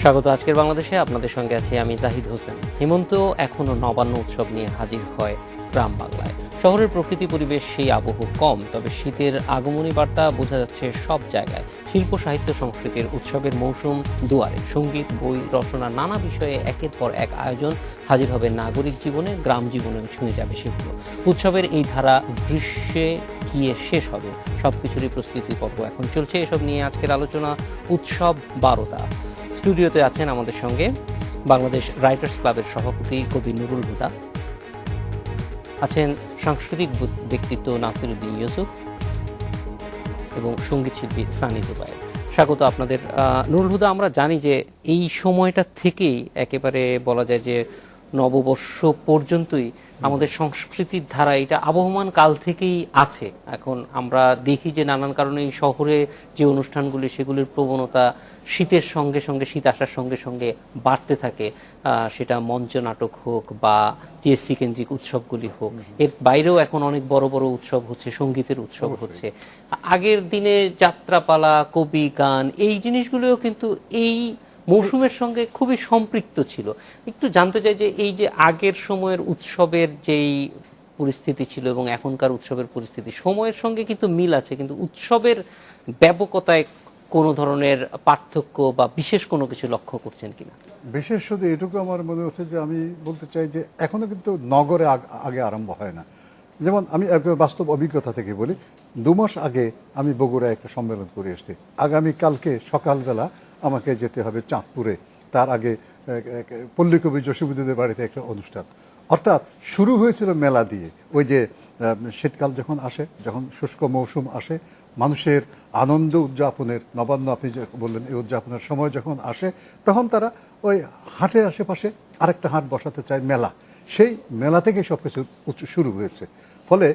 স্বাগত আজকের বাংলাদেশে। আপনাদের সঙ্গে আছি আমি জাহিদ হোসেন। হেমন্ত এখনো নবান্ন উৎসব নিয়ে হাজির হয় গ্রাম বাংলায়। শহরের প্রকৃতি পরিবেশ সেই আবহ কম, তবে শীতের আগমনী বার্তা বোঝা যাচ্ছে সব জায়গায়। শিল্প সাহিত্য সংস্কৃতির উৎসবের মৌসুম দুয়ারে। সঙ্গীত, বই, রচনা, নানা বিষয়ে একের পর এক আয়োজন হাজির হবে নাগরিক জীবনে, গ্রাম জীবনেও ছুঁয়ে যাবে সেগুলো। উৎসবের এই ধারা গ্রীষ্মে গিয়ে শেষ হবে। সবকিছুরই প্রস্তুতি পর্ব এখন চলছে। এসব নিয়ে আজকের আলোচনা উৎসব 12টা। স্টুডিওতে আছেন আমাদের সঙ্গে বাংলাদেশ রাইটার্স ক্লাবের সভাপতি কবি নুরুল হুদা, আছেন সাংস্কৃতিক ব্যক্তিত্ব নাসিরউদ্দিন ইউসুফ এবং সঙ্গীত শিল্পী সানি জুবায়ের। স্বাগত আপনাদের। নুরুল হুদা, আমরা জানি যে এই সময়টা থেকেই একেবারে বলা যায় যে নববর্ষ পর্যন্তই আমাদের সংস্কৃতির ধারা এটা আবহমান কাল থেকেই আছে। এখন আমরা দেখি যে নানান কারণে এই শহরে যে অনুষ্ঠানগুলি সেগুলির প্রবণতা শীতের সঙ্গে সঙ্গে, শীত আসার সঙ্গে সঙ্গে বাড়তে থাকে। সেটা মঞ্চ নাটক হোক বা টিএসসি কেন্দ্রিক উৎসবগুলি হোক, এর বাইরেও এখন অনেক বড় বড় উৎসব হচ্ছে, সঙ্গীতের উৎসব হচ্ছে। আগের দিনে যাত্রাপালা, কবি গান, এই জিনিসগুলোও কিন্তু এই মৌসুমের সঙ্গে খুবই সম্পৃক্ত ছিল। একটু জানতে চাই যে এই যে আগের সময়ের উৎসবের যেই পরিস্থিতি ছিল এবং এখনকার উৎসবের পরিস্থিতি, সময়ের সঙ্গে কিন্তু মিল আছে, কিন্তু উৎসবের ব্যাপকতায় কোনো ধরনের পার্থক্য বা বিশেষ কোনো কিছু লক্ষ্য করছেন কিনা? বিশেষ শুধু এটুকু আমার মনে হচ্ছে যে আমি বলতে চাই যে এখনো কিন্তু নগরে আগে আরম্ভ হয় না। যেমন আমি বাস্তব অভিজ্ঞতা থেকে বলি, 2 মাস আগে আমি বগুড়ায় একটা সম্মেলন করে এসেছি। আগামী কালকে সকালবেলা আমাকে যেতে হবে চাঁদপুরে, তার আগে পল্লীকবি জসীমউদ্দিনের বাড়িতে একটা অনুষ্ঠান। অর্থাৎ শুরু হয়েছিল মেলা দিয়ে। ওই যে শীতকাল যখন আসে, যখন শুষ্ক মৌসুম আসে, মানুষের আনন্দ উদযাপনের, নবান্ন আপনি যে বললেন এই উদযাপনের সময় যখন আসে, তখন তারা ওই হাটের আশেপাশে আরেকটা হাট বসাতে চায়, মেলা। সেই মেলা থেকে সব কিছু শুরু হয়েছে। ফলে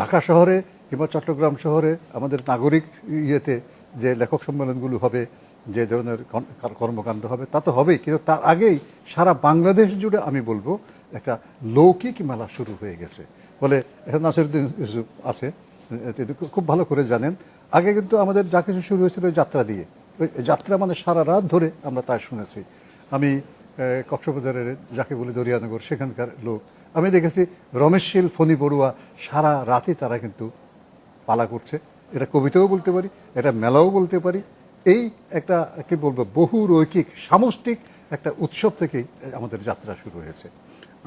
ঢাকা শহরে কিংবা চট্টগ্রাম শহরে আমাদের নাগরিক ইয়েতে যে লেখক সম্মেলনগুলো হবে, যে ধরনের কর্মকাণ্ড হবে, তা তো হবেই, কিন্তু তার আগেই সারা বাংলাদেশ জুড়ে আমি বলবো একটা লৌকিক মেলা শুরু হয়ে গেছে। ফলে এখন নাসিরউদ্দিন ইউসুফ আছে, তিনি খুব ভালো করে জানেন। আগে কিন্তু আমাদের যা কিছু শুরু হয়েছিল যাত্রা দিয়ে। ওই যাত্রা মানে সারা রাত ধরে আমরা তাই শুনেছি। আমি কক্সবাজারের যাকে বলি দরিয়ানগর, সেখানকার লোক আমি দেখেছি, রমেশশীল, ফণী বড়ুয়া সারা রাতে তারা কিন্তু পালা করছে। এটা কবিতাও বলতে পারি, এটা মেলাও বলতে পারি। এই একটা কি বলবো, বহুরৈখিক সামষ্টিক একটা উৎসব থেকেই আমাদের যাত্রা শুরু হয়েছে।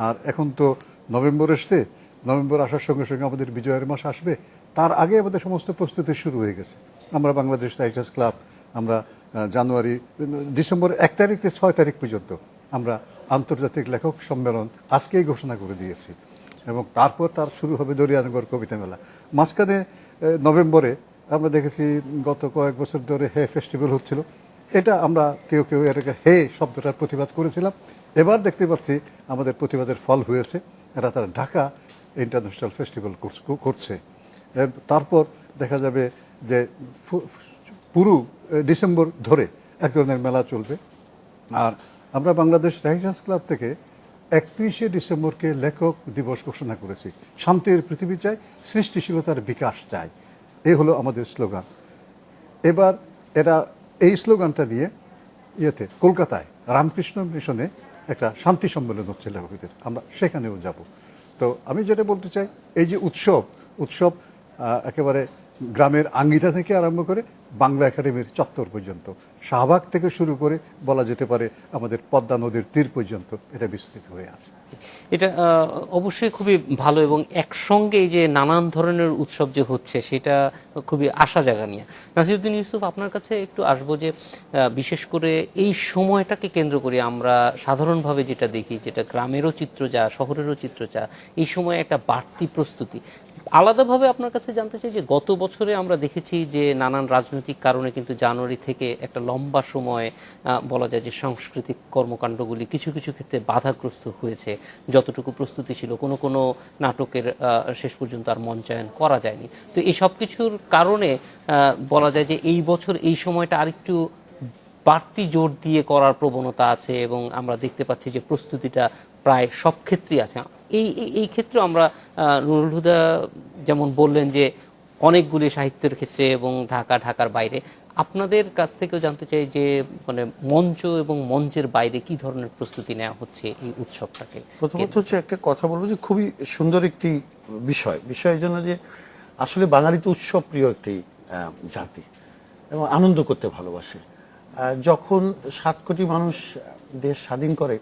আর এখন তো নভেম্বর এসছে, নভেম্বর আসার সঙ্গে সঙ্গে আমাদের বিজয়ের মাস আসবে। তার আগে আমাদের সমস্ত প্রস্তুতি শুরু হয়ে গেছে। আমরা বাংলাদেশ রাইটার্স ক্লাব, আমরা জানুয়ারি, ডিসেম্বর 1 তারিখ থেকে 6 তারিখ পর্যন্ত আমরা আন্তর্জাতিক লেখক সম্মেলন আজকেই ঘোষণা করে দিয়েছি। এবং তারপর তার শুরু হবে দরিয়ানগর কবিতা মেলা। মাঝখানে নভেম্বরে আমরা দেখেছি গত কয়েক বছর ধরে হে ফেস্টিভ্যাল হচ্ছিল। এটা আমরা কেউ কেউ এটাকে হে শব্দটার প্রতিবাদ করেছিলাম। এবার দেখতে পাচ্ছি আমাদের প্রতিবাদের ফল হয়েছে। এরা তারা ঢাকা ইন্টারন্যাশনাল ফেস্টিভ্যাল করছে। তারপর দেখা যাবে যে পুরো ডিসেম্বর ধরে এক ধরনের মেলা চলবে। আর আমরা বাংলাদেশ রাইটার্স ক্লাব থেকে 31শে ডিসেম্বরকে লেখক দিবস ঘোষণা করেছি। শান্তির পৃথিবী চাই, সৃষ্টিশীলতার বিকাশ চাই, এই হলো আমাদের স্লোগান। এবার এরা এই স্লোগানটা নিয়ে কলকাতায় রামকৃষ্ণ মিশনে একটা শান্তি সম্মেলন হচ্ছে লেখকদের, আমরা সেখানেও যাব। তো আমি যেটা বলতে চাই, এই যে উৎসব একেবারে গ্রামের আঙ্গিনা থেকে আরম্ভ করে বাংলা একাডেমির চত্বর পর্যন্ত, শাহবাগ থেকে শুরু করে বলা যেতে পারে আমাদের পদ্মা নদীর তীর পর্যন্ত এটা বিস্তৃত হয়ে আছে। এটা অবশ্যই খুবই ভালো, এবং একসঙ্গে এই যে নানান ধরনের উৎসব যে হচ্ছে সেটা খুবই আশা জাগানিয়া। নাসিরউদ্দিন ইউসুফ, আপনার কাছে একটু আসবো যে বিশেষ করে এই সময়টাকে কেন্দ্র করে আমরা সাধারণভাবে যেটা দেখি, যেটা গ্রামেরও চিত্র যা, শহরেরও চিত্র যা, এই সময় একটা বাড়তি প্রস্তুতি। আলাদাভাবে আপনার কাছে জানতে চাই যে গত বছরে আমরা দেখেছি যে নানান রাজনৈতিক কারণে কিন্তু জানুয়ারি থেকে একটা লম্বা সময় বলা যায় যে সাংস্কৃতিক কর্মকাণ্ডগুলি কিছু কিছু ক্ষেত্রে বাধাগ্রস্ত হয়েছে। যতটুকু প্রস্তুতি ছিল, কোনো কোনো নাটকের শেষ পর্যন্ত আর মঞ্চায়ন করা যায়নি। তো এই সব কিছুর কারণে বলা যায় যে এই বছর এই সময়টা আরেকটু বাড়তি জোর দিয়ে করার প্রবণতা আছে, এবং আমরা দেখতে পাচ্ছি যে প্রস্তুতিটা প্রায় সব ক্ষেত্রেই আছে। এই এই ক্ষেত্রে আমরা নুরুল হুদা যেমন বললেন যে অনেকগুলি সাহিত্যের ক্ষেত্রে এবং ঢাকার বাইরে। আপনাদের কাছ থেকেও জানতে চাই যে মানে মঞ্চ এবং মঞ্চের বাইরে কি ধরনের প্রস্তুতি নেওয়া হচ্ছে এই উৎসবটাকে প্রথমত হচ্ছে একটা কথা বলবো যে খুবই সুন্দর একটি বিষয়ের জন্য যে আসলে বাঙালি তো উৎসব প্রিয় একটি জাতি এবং আনন্দ করতে ভালোবাসে। যখন 7 কোটি মানুষ দেশ স্বাধীন করে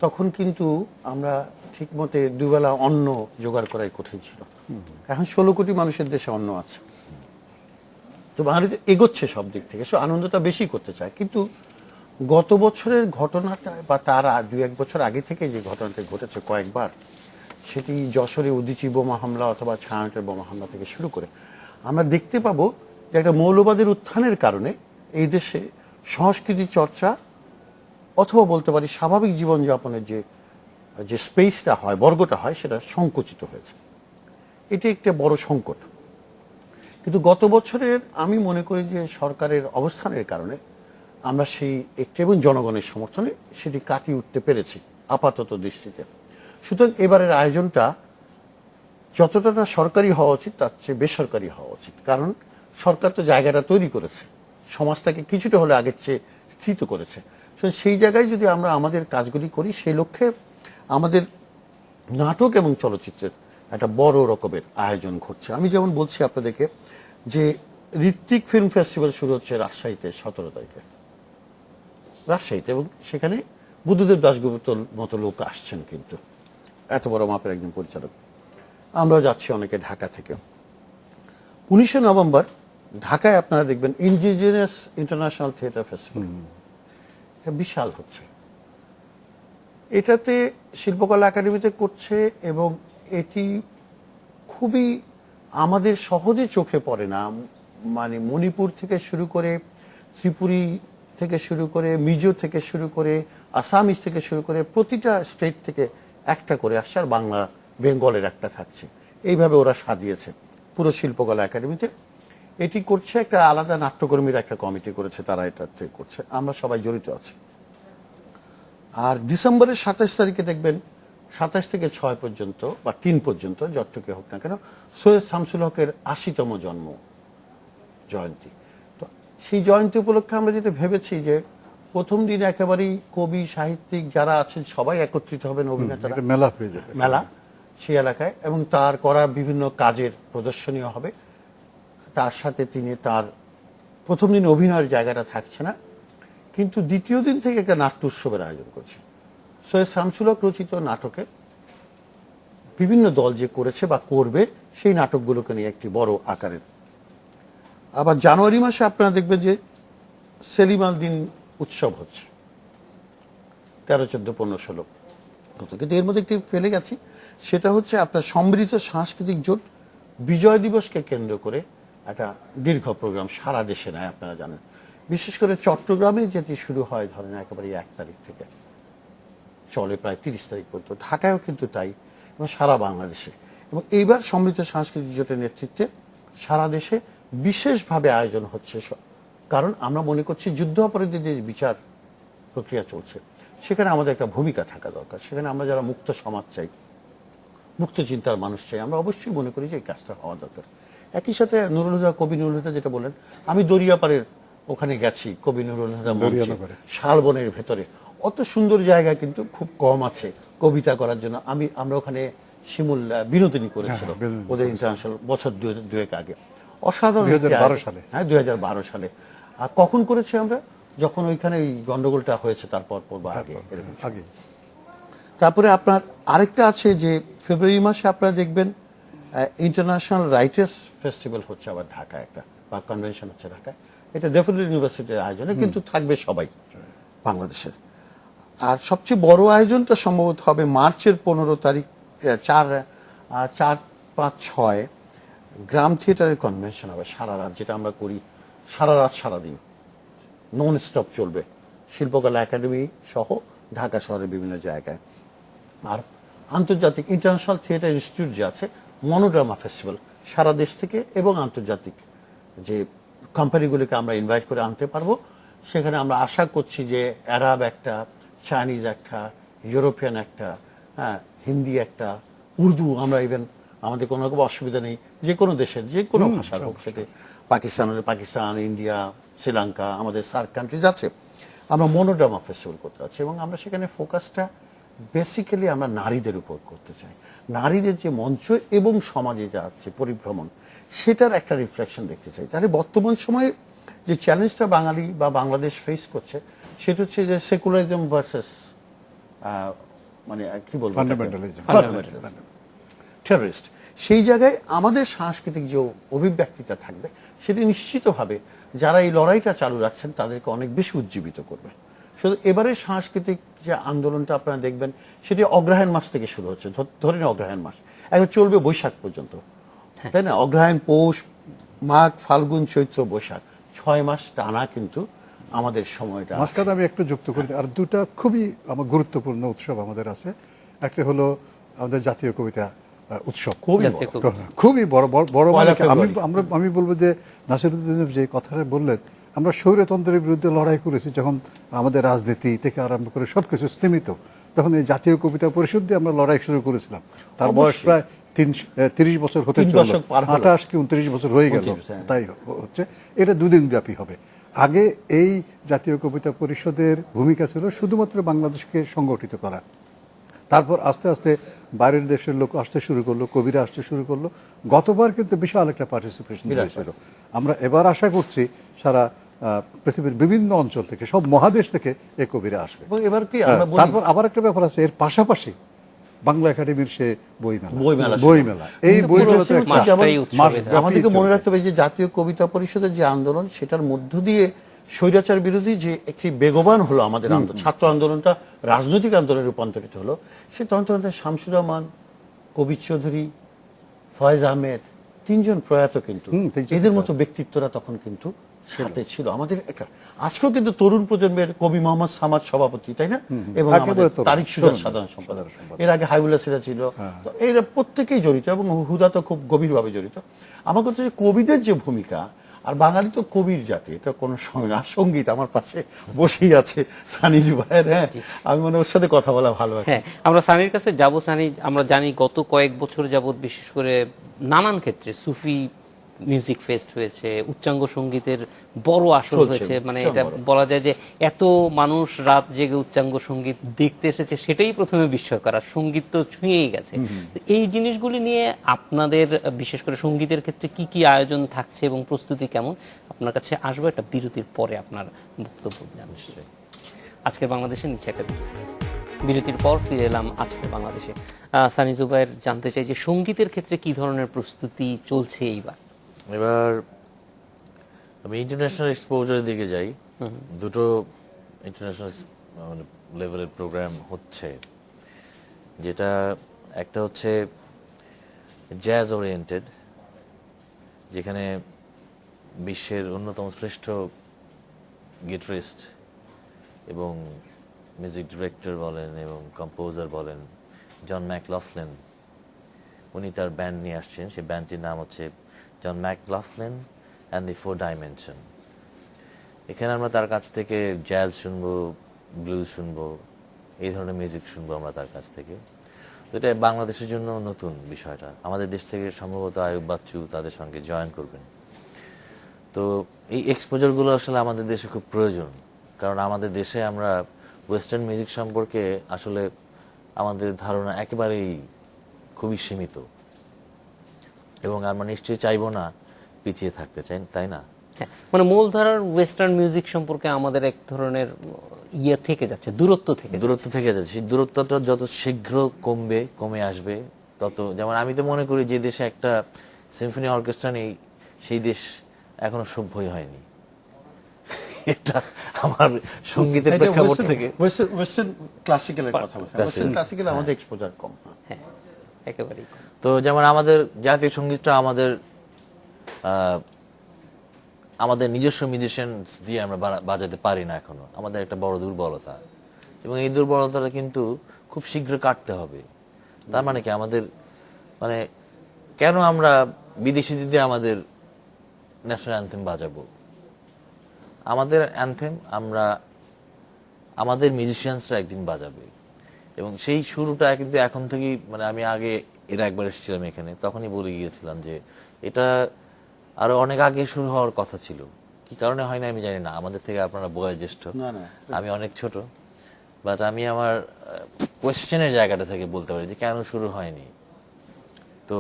তখন কিন্তু আমরা ঠিক মতে দুবেলা অন্ন জোগাড় করাই কঠিন ছিল। এখন 16 কোটি মানুষের দেশে অন্ন আছে, তো বাঙালি তো এগোচ্ছে সব দিক থেকে, সো আনন্দটা বেশি করতে চায়। কিন্তু গত বছরের ঘটনাটা বা তার 2-1 বছর আগে থেকে যে ঘটনাটা ঘটেছে কয়েকবার, সেটি যশোরে উদীচী বোমা হামলা অথবা ছায়ানটের বোমা হামলা থেকে শুরু করে আমরা দেখতে পাবো যে একটা মৌলবাদের উত্থানের কারণে এই দেশে সংস্কৃতি চর্চা অথবা বলতে পারি স্বাভাবিক জীবনযাপনের যে স্পেসটা হয়, বর্গটা হয়, সেটা সংকুচিত হয়েছে। এটি একটা বড় সংকট। কিন্তু গত বছরের আমি মনে করি যে সরকারের অবস্থানের কারণে আমরা সেই একটি এবং জনগণের সমর্থনে সেটি কাটিয়ে উঠতে পেরেছি আপাতত দৃষ্টিতে। সুতরাং এবারের আয়োজনটা যতটা না সরকারি হওয়া উচিত তার চেয়ে বেসরকারি হওয়া উচিত, কারণ সরকার তো জায়গাটা তৈরি করেছে, সমাজটাকে কিছুটা হলে আগের চেয়ে স্থিত করেছে। সেই জায়গায় যদি আমরা আমাদের কাজগুলি করি, সেই লক্ষ্যে আমাদের নাটক এবং চলচ্চিত্রের একটা বড় রকমের আয়োজন ঘটছে। আমি যেমন বলছি আপনাদেরকে যে ঋত্বিক ফিল্ম ফেস্টিভ্যাল শুরু হচ্ছে রাজশাহীতে 17 তারিখে, রাজশাহীতে, এবং সেখানে বুদ্ধদেব দাশগুপ্তর মতো লোক আসছেন, কিন্তু এত বড় মাপের একজন পরিচালক। আমরাও যাচ্ছি অনেকে ঢাকা থেকে। 19শে নভেম্বর ঢাকায় আপনারা দেখবেন ইন্ডিজিনিয়াস ইন্টারন্যাশনাল থিয়েটার ফেস্টিভ্যাল, এটা বিশাল হচ্ছে। এটাতে শিল্পকলা একাডেমিতে করছে এবং এটি খুবই আমাদের সহজে চোখে পড়ে না। মানে মণিপুর থেকে শুরু করে, ত্রিপুরী থেকে শুরু করে, মিজো থেকে শুরু করে, আসামিজ থেকে শুরু করে প্রতিটা স্টেট থেকে একটা করে আসছে, আর বাংলা বেঙ্গলের একটা থাকছে। এইভাবে ওরা সাজিয়েছে পুরো শিল্পকলা একাডেমিতে। এটি করছে একটা আলাদা নাট্যকর্মীর একটা কমিটি করেছে, তারা এটাতে করছে, আমরা সবাই জড়িত আছি। আর ডিসেম্বরের 27 তারিখে দেখবেন 27 থেকে 6 পর্যন্ত বা 3 পর্যন্ত যতটুকু হোক না কেন, সৈয়দ শামসুল হকের 80তম জন্ম জয়ন্তী। তো সেই জয়ন্তী উপলক্ষে আমরা যেটা ভেবেছি যে প্রথম দিন একেবারেই কবি সাহিত্যিক যারা আছেন সবাই একত্রিত হবেন, অভিনেতারা, মেলা হয়ে যাবে, মেলা সেই এলাকায়, এবং তার করা বিভিন্ন কাজের প্রদর্শনীয় হবে। তার সাথে তিনি তার প্রথম দিন অভিনয়ের জায়গাটা থাকছে না, কিন্তু দ্বিতীয় দিন থেকে একটা নাট্য উৎসবের আয়োজন করছে। সৈয়দ শামসুল হক রচিত নাটকে বিভিন্ন দল যে করেছে বা করবে সেই নাটকগুলোকে নিয়ে একটি বড় আকারের। আবার জানুয়ারি মাসে আপনারা দেখবেন যে সেলিম আল দিন উৎসব হচ্ছে, 13, 14, 15, 16 কত। কিন্তু এর মধ্যে একটি ফেলে গেছি, সেটা হচ্ছে আপনার সমৃদ্ধ সাংস্কৃতিক জোট বিজয় দিবসকে কেন্দ্র করে একটা দীর্ঘ প্রোগ্রাম সারা দেশে নেয়, আপনারা জানেন। বিশেষ করে চট্টগ্রামে যেটি শুরু হয় ধরেন একেবারে 1 তারিখ থেকে চলে প্রায় 30 তারিখ পর্যন্ত, ঢাকায়ও কিন্তু তাই, এবং সারা বাংলাদেশে। এবং এইবার সমৃদ্ধ সাংস্কৃতিক জোটের নেতৃত্বে সারা দেশে বিশেষভাবে আয়োজন হচ্ছে, কারণ আমরা মনে করছি যুদ্ধ অপরাধীদের যে বিচার প্রক্রিয়া চলছে সেখানে আমাদের একটা ভূমিকা থাকা দরকার। সেখানে আমরা যারা মুক্ত সমাজ চাই, মুক্ত চিন্তার মানুষ চাই, আমরা অবশ্যই মনে করি যে এই কাজটা হওয়া দরকার। একই সাথে নুরুল হুদা, কবি নুরুল হুদা যেটা বলেন, আমি দরিয়াপাড়ের ওখানে গেছি, কবি নুরুল হুদা মঞ্চে, শালবনের ভেতরে অত সুন্দর জায়গা কিন্তু খুব কম আছে কবিতা করার জন্য। আমরা ওখানে শিমুল বিনোদিনী করেছিল ওদের ইন্টারন্যাশনাল বছর 2-1 আগে, অসাধারণ 2012 সালে। হ্যাঁ, 2012 সালে। আর কখন করেছি আমরা? যখন ওইখানে এই গন্ডগোলটা হয়েছে তারপর বা আগে, এরকম আগে। তারপরে আপনার আরেকটা আছে যে ফেব্রুয়ারি মাসে আপনারা দেখবেন ইন্টারন্যাশনাল রাইটার্স ফেস্টিভ্যাল হচ্ছে আবার ঢাকায়, একটা বা কনভেনশন হচ্ছে ঢাকায়। এটা ডেফিনেটলি ইউনিভার্সিটির আয়োজনে, কিন্তু থাকবে সবাই বাংলাদেশের। আর সবচেয়ে বড় আয়োজনটা সম্ভবত হবে মার্চের 15 তারিখ, 4, 5, 6 গ্রাম থিয়েটারের কনভেনশন হবে সারা রাত, যেটা আমরা করি সারা রাত সারাদিন নন স্টপ চলবে, শিল্পকলা একাডেমি সহ ঢাকা শহরের বিভিন্ন জায়গায়। আর আন্তর্জাতিক ইন্টারন্যাশনাল থিয়েটার ইনস্টিটিউট যে আছে, মনোড্রামা ফেস্টিভ্যাল, সারা দেশ থেকে এবং আন্তর্জাতিক যে কোম্পানিগুলিকে আমরা ইনভাইট করে আনতে পারবো। সেখানে আমরা আশা করছি যে আরব একটা, চাইনিজ একটা, ইউরোপিয়ান একটা, হ্যাঁ, হিন্দি একটা, উর্দু, আমরা ইভেন আমাদের কোনো রকম অসুবিধা নেই, যে কোনো দেশের যে কোনো ভাষার হোক, সেটা পাকিস্তান, ইন্ডিয়া, শ্রীলঙ্কা, আমাদের সার্ক কান্ট্রিজ আছে, আমরা মনোড্রামা ফেস্টিভ্যাল করতে যাচ্ছি এবং আমরা সেখানে ফোকাসটা বেসিক্যালি আমরা নারীদের উপর করতে চাই। নারীদের যে মঞ্চ এবং সমাজে যাচ্ছে পরিভ্রমণ, সেটার একটা রিফ্লেকশন দেখতে চাই। তাহলে বর্তমান সময়ে যে চ্যালেঞ্জটা বাঙালি বা বাংলাদেশ ফেস করছে, সেটা হচ্ছে যে সেকুলারিজম ভার্সেস মানে কি বলবো, Fundamentalism. টেররিস্ট। সেই জায়গায় আমাদের সাংস্কৃতিক যে অভিব্যক্তিটা থাকবে, সেটি নিশ্চিতভাবে যারা এই লড়াইটা চালু রাখছেন তাদেরকে অনেক বেশি উজ্জীবিত করবে। শুধু এবারে সাংস্কৃতিক যে আন্দোলনটা আপনারা দেখবেন, সেটি অগ্রহায়ণ মাস থেকে শুরু হচ্ছে, ধরে নিন অগ্রহায়ণ মাস, এখন চলবে বৈশাখ পর্যন্ত, তাই না? অগ্রহায়ণ, পৌষ, মাঘ, ফাল্গুন, চৈত্র, বৈশাখ, 6 মাস টানা কিন্তু আমাদের সময়টা আছে। মাঝখানে আমি একটু যুক্ত করি, আর দুটা খুবই আমার গুরুত্বপূর্ণ উৎসব আমাদের আছে। একটা হলো আমাদের জাতীয় কবিতা উৎসব, খুবই জাতীয় বড়। কবিতা। খুবই বড় বড় বড় পয়লা মানে কি, ফেব্রুয়ারি। আমি বলবো যে নাসিরুদ্দিন যে কথাটা বললেন, আমরা স্বৈরতন্ত্রের বিরুদ্ধে লড়াই করেছি যখন আমাদের রাজনীতি থেকে আরম্ভ করে সবকিছু স্তীমিত, তখন এই জাতীয় কবিতা পরিষদ দিয়ে আমরা লড়াই শুরু করেছিলাম। তার বয়স অবশ্যই। প্রায় 30 বছর হতে 3 চলল, দশক পার হলো। 28 কি 29 বছর হয়ে গেল। 29, হ্যাঁ। তাই হচ্ছে, এটা দুদিন ব্যাপী হবে। আগে এই জাতীয় কবিতা পরিষদের ভূমিকা ছিল শুধুমাত্র বাংলাদেশকে সংগঠিত করা, তারপর আস্তে আস্তে বাইরের দেশের লোক আসতে শুরু করলো, কবিরা আসতে শুরু করলো। গতবার কিন্তু বিশাল একটা পার্টিসিপেশন হয়েছিল। আমরা এবার আশা করছি সারা পৃথিবীর বিভিন্ন অঞ্চল থেকে, সব মহাদেশ থেকে এই কবিরা আসবে। এবং এবার কি আমরা বলি, তারপর আবার একটা ব্যাপার আছে, এর পাশাপাশি বাংলা একাডেমির সে বইমেলা, বইমেলা এই কিন্তু বইমেলা পুরো মাসটাই যেমন উৎসবের। আমাদেরকে মনে রাখতে হবে যে জাতীয় কবিতা পরিষদের যে আন্দোলন, সেটার মধ্য দিয়ে স্বৈরাচার বিরোধী যে একটি বেগবান হলো আমাদের আন্দোলন, ছাত্র আন্দোলনটা রাজনৈতিক আন্দোলনে রূপান্তরিত হলো। সে তখন শামসুর রহমান, কবির চৌধুরী, ফয়েজ আহমেদ, 3 জন প্রয়াত কিন্তু, তিনজন এদের মতো ব্যক্তিত্বরা তখন কিন্তু সাথে ছিল আমাদের একটা। আজকেও কিন্তু তরুণ প্রজন্মের কবি মোহাম্মদ সামাদ সভাপতি, তাই না? এবং একেবারে আমাদের তরুণ, তারিক সুজাত তরুণ, সাধারণ সম্পাদক, সম্পাদক। এর আগে হাইবুল্লাহ সিরা ছিল। তো এরা প্রত্যেকেই জড়িত এবং হুদা তো খুব গভীরভাবে জড়িত। আমার কথা হচ্ছে কবিদের যে ভূমিকা, আর বাঙালি তো কবির জাতি, এটা কোনো সঙ্গে আর সঙ্গীত আমার পাশে বসেই আছে সানি জুবায়ের। হ্যাঁ, আমি মনে ওর সাথে কথা বলা ভালো আছে। হ্যাঁ, আমরা সানির কাছে যাব। সানি, আমরা জানি গত কয়েক বছর যাবত বিশেষ করে নানান ক্ষেত্রে সুফি মিউজিক ফেস্ট হয়েছে, উচ্চাঙ্গ সঙ্গীতের বড় আসর চলছে, হয়েছে। মানে ভীষণ এটা বড়। বলা যায় যে এত মানুষ রাত জেগে উচ্চাঙ্গ সঙ্গীত দেখতে এসেছে, সেটাই প্রথমে বিস্ময়কর, আর সঙ্গীত তো ছুঁয়েই গেছে। তো এই জিনিসগুলি নিয়ে আপনাদের বিশেষ করে সঙ্গীতের ক্ষেত্রে কি কি আয়োজন থাকছে এবং প্রস্তুতি কেমন? আপনার কাছে আসবো একটা বিরতির পরে, আপনার বক্তব্য জানতে চাই। আজকের বাংলাদেশে নিচ্ছে একটা বিরতির পর ফিরে এলাম আজকের বাংলাদেশে। সানি জুবায়ের, জানতে চাই যে সঙ্গীতের ক্ষেত্রে কি ধরনের প্রস্তুতি চলছে এইবার? এবার আমি ইন্টারন্যাশনাল এক্সপোজারের দিকে যাই। দুটো ইন্টারন্যাশনাল মানে লেভেলের প্রোগ্রাম হচ্ছে, যেটা একটা হচ্ছে জ্যাজ ওরিয়েন্টেড, যেখানে বিশ্বের অন্যতম শ্রেষ্ঠ গিটারিস্ট এবং মিউজিক ডিরেক্টর বলেন এবং কম্পোজার বলেন জন ম্যাকলফলিন, উনি তার ব্যান্ড নিয়ে আসছেন। সেই ব্যান্ডটির নাম হচ্ছে জন ম্যাকলফলিন অ্যান্ড দি 4 ডাইমেনশন। এখানে আমরা তার কাছ থেকে জ্যাজ শুনবো, ব্লুজ শুনবো, এই ধরনের মিউজিক শুনবো আমরা তার কাছ থেকে। তো এটা বাংলাদেশের জন্য নতুন বিষয়টা। আমাদের দেশ থেকে সম্ভবত আয়ুব বাচ্চু তাদের সঙ্গে জয়েন করবেন। তো এই এক্সপোজারগুলো আসলে আমাদের দেশে খুব প্রয়োজন, কারণ আমাদের দেশে আমরা ওয়েস্টার্ন মিউজিক সম্পর্কে আসলে আমাদের ধারণা একেবারেই খুবই সীমিত, এবং আমরা নিশ্চয়ই চাইবো না পিছিয়ে থাকতে চাই, তাই না? হ্যাঁ, মানে মূলধারার ওয়েস্টার্ন মিউজিক সম্পর্কে আমাদের এক ধরনের ইয়ে থেকে যাচ্ছে, দূরত্ব থেকে যাচ্ছে। সেই দূরত্বটা যত শীঘ্র কমে আসবে তত, যেমন আমি তো মনে করি যে দেশে একটা সিম্ফনি অর্কেস্ট্রা নেই, সেই দেশ এখনো সভ্যই হয়নি। এটা আমার সঙ্গীতের প্রেক্ষাপট থেকে। ওয়েস্টার্ন ক্লাসিক্যালের কথা বলছি। ওয়েস্টার্ন ক্লাসিক্যালে আমাদের এক্সপোজার কম। হ্যাঁ, একেবারেই। তো যেমন আমাদের জাতীয় সঙ্গীতটা আমাদের নিজস্ব মিউজিশিয়ানস দিয়ে আমরা বাজাতে পারি না এখনো, আমাদের একটা বড় দুর্বলতা, এবং এই দুর্বলতাটা কিন্তু খুব শীঘ্র কাটতে হবে। তার মানে কি, আমাদের মানে কেন আমরা বিদেশি দিদি আমাদের ন্যাশনাল অ্যানথেম বাজাবো? আমাদের অ্যানথেম আমাদের মিউজিশিয়ানসরা একদিন বাজাবে, এবং সেই শুরুটা কিন্তু এখন থেকেই, মানে আমি আগে এর একবার এসেছিলাম এখানে, তখনই বলে গিয়েছিলাম যে এটা আরো অনেক আগে শুরু হওয়ার কথা ছিল, কি কারণে হয় না আমি জানি না, আমাদের থেকে আপনারা বয়োজ্যেষ্ঠ, না না আমি অনেক ছোট, বাট আমি আমার কোয়েশ্চেনের জায়গাটা থেকে বলতে পারি যে কেন শুরু হয়নি। তো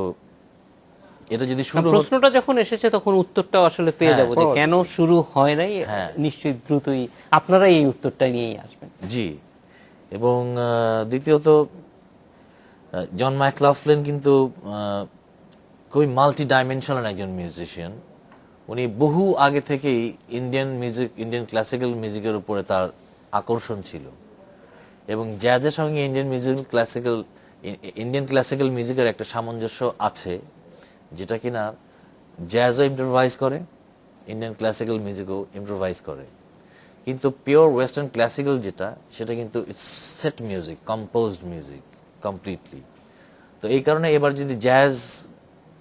এটা যদি শুরু হতো, প্রশ্নটা যখন এসেছে তখন উত্তরটাও আসলে পেয়ে হ্যাঁ, যাবো যে কেন শুরু হয় নাই। হ্যাঁ। নিশ্চয়ই দ্রুতই আপনারাই এই উত্তরটা নিয়েই আসবেন। জি, এবং দ্বিতীয়ত জন ম্যাকলফলিন কিন্তু খুবই মাল্টি ডাইমেনশনাল একজন মিউজিশিয়ান। উনি বহু আগে থেকেই ইন্ডিয়ান মিউজিক, ইন্ডিয়ান ক্লাসিক্যাল মিউজিকের উপরে তার আকর্ষণ ছিল, এবং জ্যাজের সঙ্গে ইন্ডিয়ান ক্লাসিক্যাল মিউজিকের একটা সামঞ্জস্য আছে, যেটা কিনা জ্যাজও ইম্প্রোভাইজ করে, ইন্ডিয়ান ক্লাসিক্যাল মিউজিকও ইম্প্রোভাইজ করে, কিন্তু পিওর ওয়েস্টার্ন ক্লাসিক্যাল যেটা, সেটা কিন্তু it's set music, composed music completely. তো এই কারণে এবার যদি জ্যাজ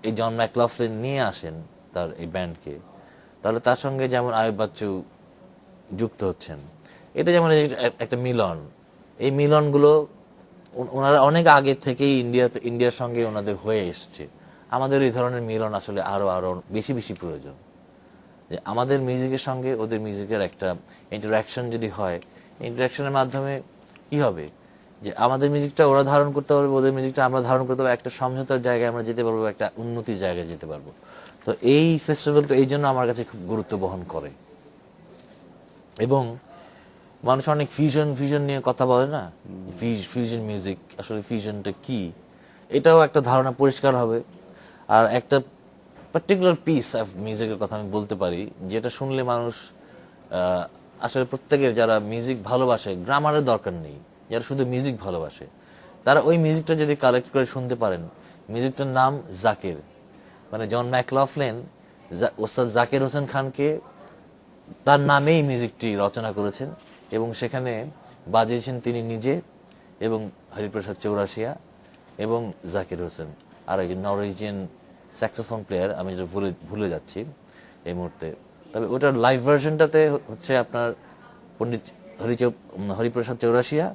এই জন ম্যাকলফলিন নিয়ে আসেন তার এই ব্যান্ডকে, তাহলে তার সঙ্গে যেমন আয়ুব বাচ্চু যুক্ত হচ্ছেন, এটা যেমন একটা মিলন। এই মিলনগুলো ওনারা অনেক আগে থেকেই ইন্ডিয়ার সঙ্গে ওনাদের হয়ে এসছে। আমাদের এই ধরনের মিলন আসলে আরো বেশি বেশি প্রয়োজন, যে আমাদের মিউজিকের সঙ্গে ওদের মিউজিকের একটা ইন্টারাকশন যদি হয়, ইন্টারাকশনের মাধ্যমে কি হবে, যে আমাদের মিউজিকটা ওরা ধারণ করতে পারবে, ওদের মিউজিকটা আমরা ধারণ করতে পারবো, একটা সমঝোতার জায়গায় আমরা যেতে পারবো, একটা উন্নতির জায়গায় যেতে পারবো। তো এই ফেস্টিভ্যালটা এই জন্য আমার কাছে খুব গুরুত্ব বহন করে। এবং মানুষ অনেক ফিউশন নিয়ে কথা বলে না, ফিউশন মিউজিক, আসলে ফিউশনটা কি, এটাও একটা ধারণা পরিষ্কার হবে। আর একটা পার্টিকুলার পিস অফ মিউজিকের কথা আমি বলতে পারি, যেটা শুনলে মানুষ আসলে প্রত্যেকের, যারা মিউজিক ভালোবাসে, গ্রামারের দরকার নেই, যারা শুধু মিউজিক ভালোবাসে, তারা ওই মিউজিকটা যদি কালেক্ট করে শুনতে পারেন। মিউজিকটার নাম জাকির, মানে জন ম্যাকলফলিন ওস্তাদ জাকির হোসেন খানকে তার নামেই মিউজিকটি রচনা করেছেন, এবং সেখানে বাজিয়েছেন তিনি নিজে এবং হরিপ্রসাদ চৌরাশিয়া এবং জাকির হোসেন, আর একজন নরওয়েজিয়ান স্যাক্সোফোন প্লেয়ার, আমি যেটা ভুলে যাচ্ছি এই মুহূর্তে। তবে ওটার লাইভ ভার্সনটাতে হচ্ছে আপনার পণ্ডিত হরিপ্রসাদ চৌরাশিয়া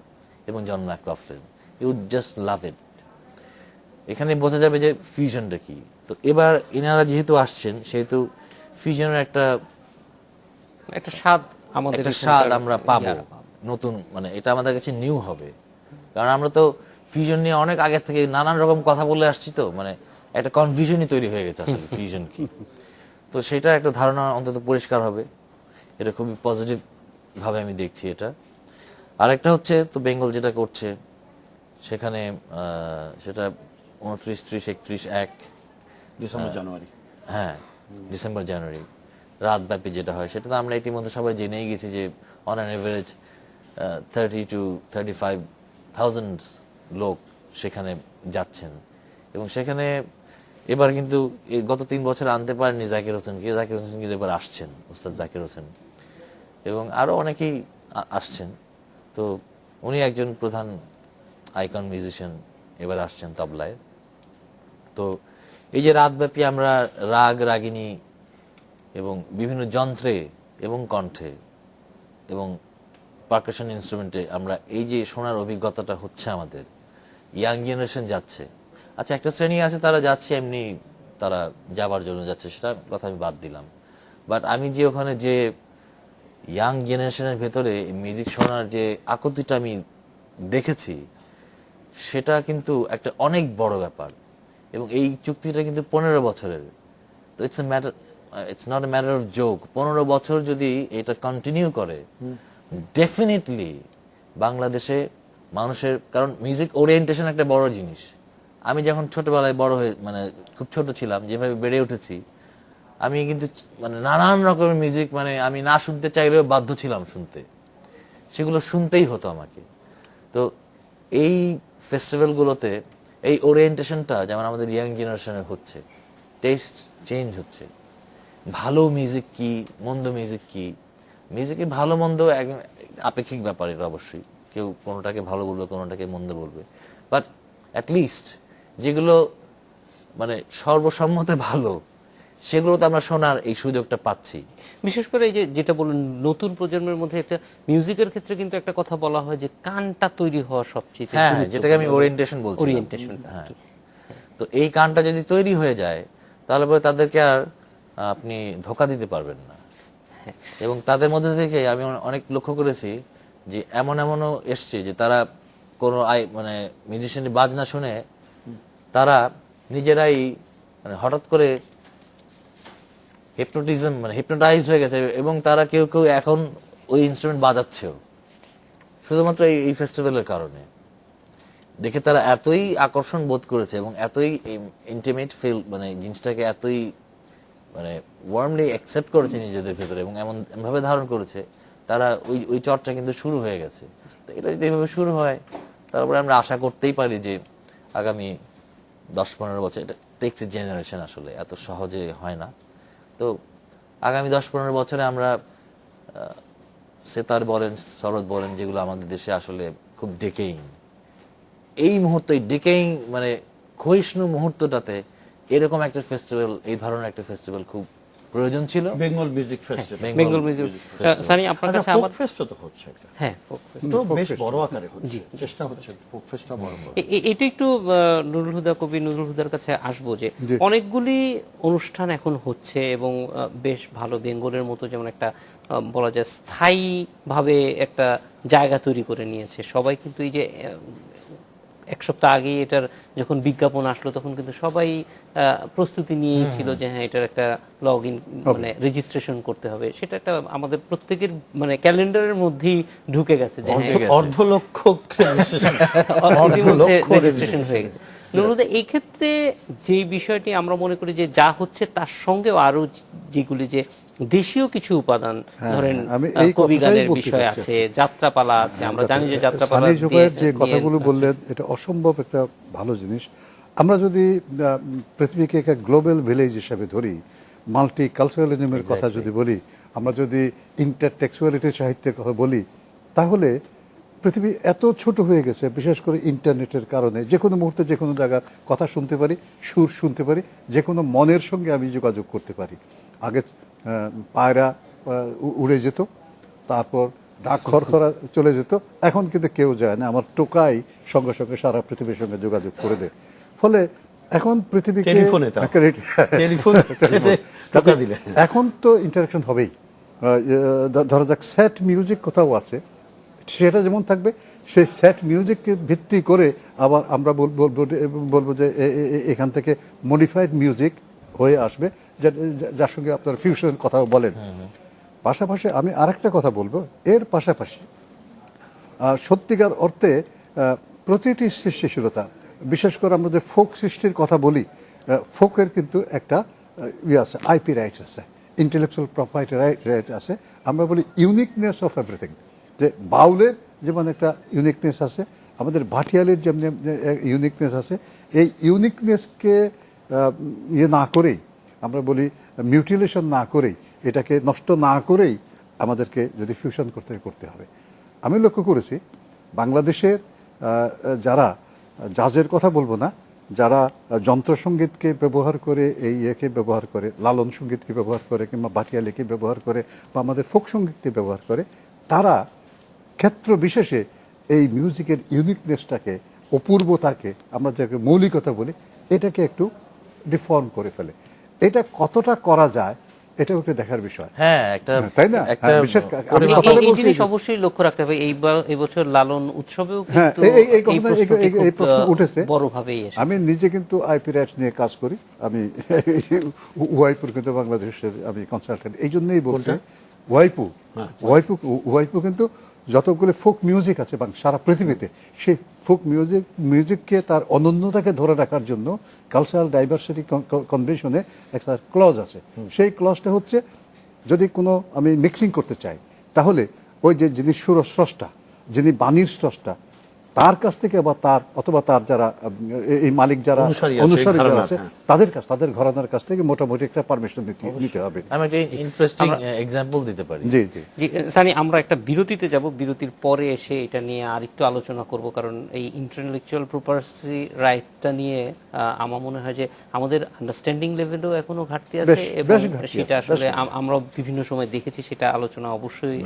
এবং জন ম্যাকলফলিন। ইউ জাস্ট লাভ ইট। এখানে বোঝা যাবে যে ফিউশনটা কি। তো এবার এনারা যেহেতু আসছেন, সেহেতু ফিউশনের একটা স্বাদ আমাদের একটা এখানকার স্বাদ আমরা পাবো, ইয়ারা পাবো। নতুন, মানে এটা আমাদের কাছে নিউ হবে। কারণ আমরা তো ফিউশন নিয়ে অনেক আগে থেকে নানান রকম কথা বলে আসছি, তো মানে একটা কনফিউশনই তৈরি হয়ে গেছে আসলে ফিউশন কি। তো সেটা একটা ধারণা অন্তত পরিষ্কার হবে, এটা খুবই পজিটিভ ভাবে আমি দেখছি এটা। আরেকটা হচ্ছে তো বেঙ্গল যেটা করছে, সেখানে সেটা 29, 30, 31, 1 ডিসেম্বর জানুয়ারি, হ্যাঁ ডিসেম্বর জানুয়ারি রাতব্যাপী যেটা হয়, সেটা তো আমরা ইতিমধ্যে সবাই জেনেই গেছি যে অন অ্যান এভারেজ 30 to 35,000 লোক সেখানে যাচ্ছেন। এবং সেখানে এবার কিন্তু গত 3 বছর আনতে পারেননি জাকির হোসেনকে, জাকির হোসেন কিন্তু এবার আসছেন, ওস্তাদ জাকির হোসেন, এবং আরও অনেকেই আসছেন। তো উনি একজন প্রধান আইকন মিউজিশিয়ান এবার আসছেন তবলায়। তো এই যে রাতব্যাপী আমরা রাগ রাগিনী এবং বিভিন্ন যন্ত্রে এবং কণ্ঠে এবং পারকাশন ইনস্ট্রুমেন্টে আমরা এই যে শোনার অভিজ্ঞতাটা হচ্ছে, আমাদের ইয়াং জেনারেশন যাচ্ছে। আচ্ছা, একটা শ্রেণী আছে তারা যাচ্ছে এমনি, তারা যাবার জন্য যাচ্ছে, সেটা কথা আমি বাদ দিলাম। বাট আমি যে ওখানে যে ইয়াং জেনারেশনের ভেতরে মিউজিক শোনার যে আকতিটা আমি দেখেছি, সেটা কিন্তু একটা অনেক বড় ব্যাপার। এবং এই চুক্তিটা কিন্তু 15 বছরের। তো it's not a matter of joke. 15 বছর যদি এটা কন্টিনিউ করে, ডেফিনেটলি বাংলাদেশে মানুষের, কারণ মিউজিক ওরিয়েন্টেশন একটা বড় জিনিস। আমি যখন ছোটবেলায় বড় হয়ে, মানে খুব ছোট ছিলাম, যেভাবে বেড়ে উঠেছি, আমি কিন্তু মানে নানান রকমের মিউজিক, মানে আমি না শুনতে চাইলেও বাধ্য ছিলাম শুনতে, সেগুলো শুনতেই হতো আমাকে। তো এই ফেস্টিভ্যালগুলোতে এই ওরিয়েন্টেশনটা যেমন আমাদের ইয়াং জেনারেশনের হচ্ছে, টেস্ট চেঞ্জ হচ্ছে। ভালো মিউজিক কি, মন্দ মিউজিক কি, মিউজিকের ভালো মন্দ আপেক্ষিক ব্যাপার, এটা অবশ্যই কেউ কোনোটাকে ভালো বলবে, কোনোটাকে মন্দ বলবে, বাট অ্যাটলিস্ট যেগুলো মানে সর্বসম্মতে ভালো, সেগুলো তো আমরা শোনার এই সুযোগটা পাচ্ছি। বিশেষ করে এই যে যেটা বললেন, নতুন প্রজন্মের মধ্যে একটা মিউজিকের ক্ষেত্রে কিন্তু একটা কথা বলা হয় যে কানটা তৈরি হওয়া সবচেয়ে হ্যাঁ, যেটাকে আমি ওরিয়েন্টেশন বলছি। ওরিয়েন্টেশন। তো এই গানটা যদি তৈরি হয়ে যায় তাহলে পরে তাদেরকে আর আপনি ধোঁকা দিতে পারবেন না। এবং তাদের মধ্যে থেকে আমি অনেক লক্ষ্য করেছি যে এমনও এসছে যে তারা কোনো মানে মিউজিশিয়ানের বাজনা শুনে তারা নিজেরাই মানে হঠাৎ করে হিপনোটিজম মানে হিপনোটাইজড হয়ে গেছে, এবং তারা কেউ কেউ এখন ওই ইনস্ট্রুমেন্ট বাজাচ্ছেও শুধুমাত্র এই ফেস্টিভ্যালের কারণে। দেখে তারা এতই আকর্ষণ বোধ করেছে এবং এতই ইন্টিমেট ফিল মানে জিনিসটাকে এতই মানে ওয়ার্মলি অ্যাকসেপ্ট করেছে নিজেদের ভেতরে এবং এমনভাবে ধারণ করেছে, তারা ওই চর্চা কিন্তু শুরু হয়ে গেছে। তো এটা যদি এভাবে শুরু হয় তারপরে আমরা আশা করতেই পারি যে আগামী 10-15 বছর, এটা টেকস এ জেনারেশন, আসলে এত সহজে হয় না, তো আগামী 10-15 বছরে আমরা সেতার বলেন, সরোদ বলেন, যেগুলো আমাদের দেশে আসলে খুব ডেকেইং, এই মুহূর্তে ডেকেইং মানে ক্ষয়িষ্ণু মুহূর্তটাতে এরকম একটা ফেস্টিভ্যাল, এই ধরনের একটা ফেস্টিভ্যাল খুব প্রয়োজন ছিল। Bengal music festival, Bengal music Sunny আপনার কাছে ফোক আমার ফেস্টও তো হচ্ছে একটা, হ্যাঁ folk fest। তো বেশ বড় আকারে হচ্ছে, চেষ্টা হচ্ছে ফোক ফেস্টটা বড় বড়। এটা একটু নুরুল হুদা, কবি নুরুল হুদার কাছে আসবো যে জি। অনেকগুলি অনুষ্ঠান এখন হচ্ছে এবং বেশ ভালো, বেঙ্গলের মতো যেমন একটা বলা যায় স্থায়ীভাবে একটা জায়গা তৈরি করে নিয়েছে সবাই। কিন্তু এই যে এক সপ্তাহ আগেই এটার যখন বিজ্ঞাপন আসলো তখন কিন্তু সবাই প্রস্তুতি নিয়েই ছিল যে হ্যাঁ এটার একটা লগ ইন মানে রেজিস্ট্রেশন করতে হবে, সেটা একটা আমাদের প্রত্যেকের মানে ক্যালেন্ডারের মধ্যেই ঢুকে গেছে যে হ্যাঁ অর্ধ লক্ষ রেজিস্ট্রেশন হয়ে গেছে। নুরুদা, এই ক্ষেত্রে যে বিষয়টি আমরা মনে করি যে যা হচ্ছে তার সঙ্গেও আরো যেগুলি যে দেশীয় কিছু উপাদান, ধরেন আমি এই কবি কথাটাই গানের বলতে বিষয় চাচ্ছি। আছে, যাত্রাপালা আছে, আমরা জানি যে যাত্রাপালা সানি জুবায়ের যে দিয়ে কথাগুলো বললেন এটা অসম্ভব একটা ভালো জিনিস। আমরা যদি পৃথিবীকে একটা গ্লোবাল ভিলেজ হিসেবে ধরি, মাল্টি কালচারালিজমের কথা যদি বলি, আমরা যদি ইন্টারটেক্সুয়ালিটি সাহিত্যের কথা বলি, তাহলে পৃথিবী এত ছোট হয়ে গেছে, বিশেষ করে ইন্টারনেটের কারণে যে কোনো মুহূর্তে যে কোনো জায়গার কথা শুনতে পারি, সুর শুনতে পারি, যে কোনো মনের সঙ্গে আমি যোগাযোগ করতে পারি। আগে পায়রা উড়ে যেত, তারপর ডাক খড়খড়া চলে যেত, এখন কিন্তু কেউ যায় না, আমার টোকাই সঙ্গে সঙ্গে সারা পৃথিবীর সঙ্গে যোগাযোগ করে দেয়। ফলে এখন পৃথিবীকে টেলিফোনে টেলিফোন টাকা দিলে এখন তো ইন্টারাকশন হবেই। ধরা যাক স্যাট মিউজিক কোথাও আছে, সেটা যেমন থাকবে, সেই স্যাট মিউজিককে ভিত্তি করে আবার আমরা বলবো যে এখান থেকে মডিফাইড মিউজিক হয়ে আসবে, যার সঙ্গে আপনার ফিউশন কথাও বলেন। পাশাপাশি আমি আরেকটা কথা বলবো, এর পাশাপাশি সত্যিকার অর্থে প্রতিটি সৃষ্টিশীলতা, বিশেষ করে আমরা যে ফোক সৃষ্টির কথা বলি, ফোকের কিন্তু একটা আছে, আইপি রাইটস আছে, ইন্টেলেকচুয়াল প্রপার্টি রাইট আছে। আমরা বলি ইউনিকনেস অফ এভরিথিং, যে বাউলের যেমন একটা ইউনিকনেস আছে, আমাদের ভাটিয়ালির যেমন ইউনিকনেস আছে। এই ইউনিকনেসকে না করেই, আমরা বলি মিউটিলেশন না করেই, এটাকে নষ্ট না করেই আমাদেরকে যদি ফিউশন করতে হবে। আমি লক্ষ্য করেছি বাংলাদেশের যারা জাজের কথা বলবো না, যারা যন্ত্রসঙ্গীতকে ব্যবহার করে, এই ইয়েকে ব্যবহার করে, লালন সঙ্গীতকে ব্যবহার করে, কিংবা ভাটিয়ালিকে ব্যবহার করে, বা আমাদের ফোক সঙ্গীতকে ব্যবহার করে, তারা ক্ষেত্র বিশেষে এই মিউজিকের ইউনিকনেসটাকে, অপূর্বতাকে, আমরা যাকে মৌলিকতা বলি, এটাকে একটু ডিফর্ম করে ফেলে। এটা কতটা করা যায় এটাও একটু দেখার বিষয়। হ্যাঁ, একটা তাই না? একটা বিশেষ এই জিনিস অবশ্যই লক্ষ্য রাখতে হবে। এবছর লালন উৎসবেও কিন্তু এই প্রশ্ন উঠেছে বড়ভাবেই এসেছে। আমি নিজে কিন্তু আইপি রাইটস নিয়ে কাজ করি, আমি ওয়াইপুর কিন্তু বাংলাদেশের আমি কনসালটেন্ট, এই জন্যই বলছি। ওয়াইপু কিন্তু যতগুলো ফোক মিউজিক আছে সারা পৃথিবীতে, সেই ফোক মিউজিককে তার অনন্যতাকে ধরে রাখার জন্য কালচারাল ডাইভার্সিটি কনভেনশনে একটা ক্লজ আছে। সেই ক্লজটা হচ্ছে, যদি কোনো আমি মিক্সিং করতে চাই, তাহলে ওই যে যিনি সুরস্রষ্টা, যিনি বাণীর স্রষ্টা, তার কাছ থেকে বা তার যারা এই মালিক যারা অনুসারী যারা আছে, তাদের ঘরানার কাছ থেকে মোটামুটি একটা পারমিশন নিতে হবে। আমি একটা ইন্টারেস্টিং এক্সাম্পল দিতে পারি। জি সানি, আমরা একটা বিরতিতে যাব, বিরতির পরে এসে এটা নিয়ে আরেকটু আলোচনা করব, কারণ এই ইন্টেলেকচুয়াল প্রপার্টি রাইটটা নিয়ে আমার মনে হয় যে আমাদের আন্ডারস্ট্যান্ডিং লেভেলেও এখনো ঘাটতি আছে, এবং সেটা আসলে আমরা বিভিন্ন সময় দেখেছি, সেটা আলোচনা অবশ্যই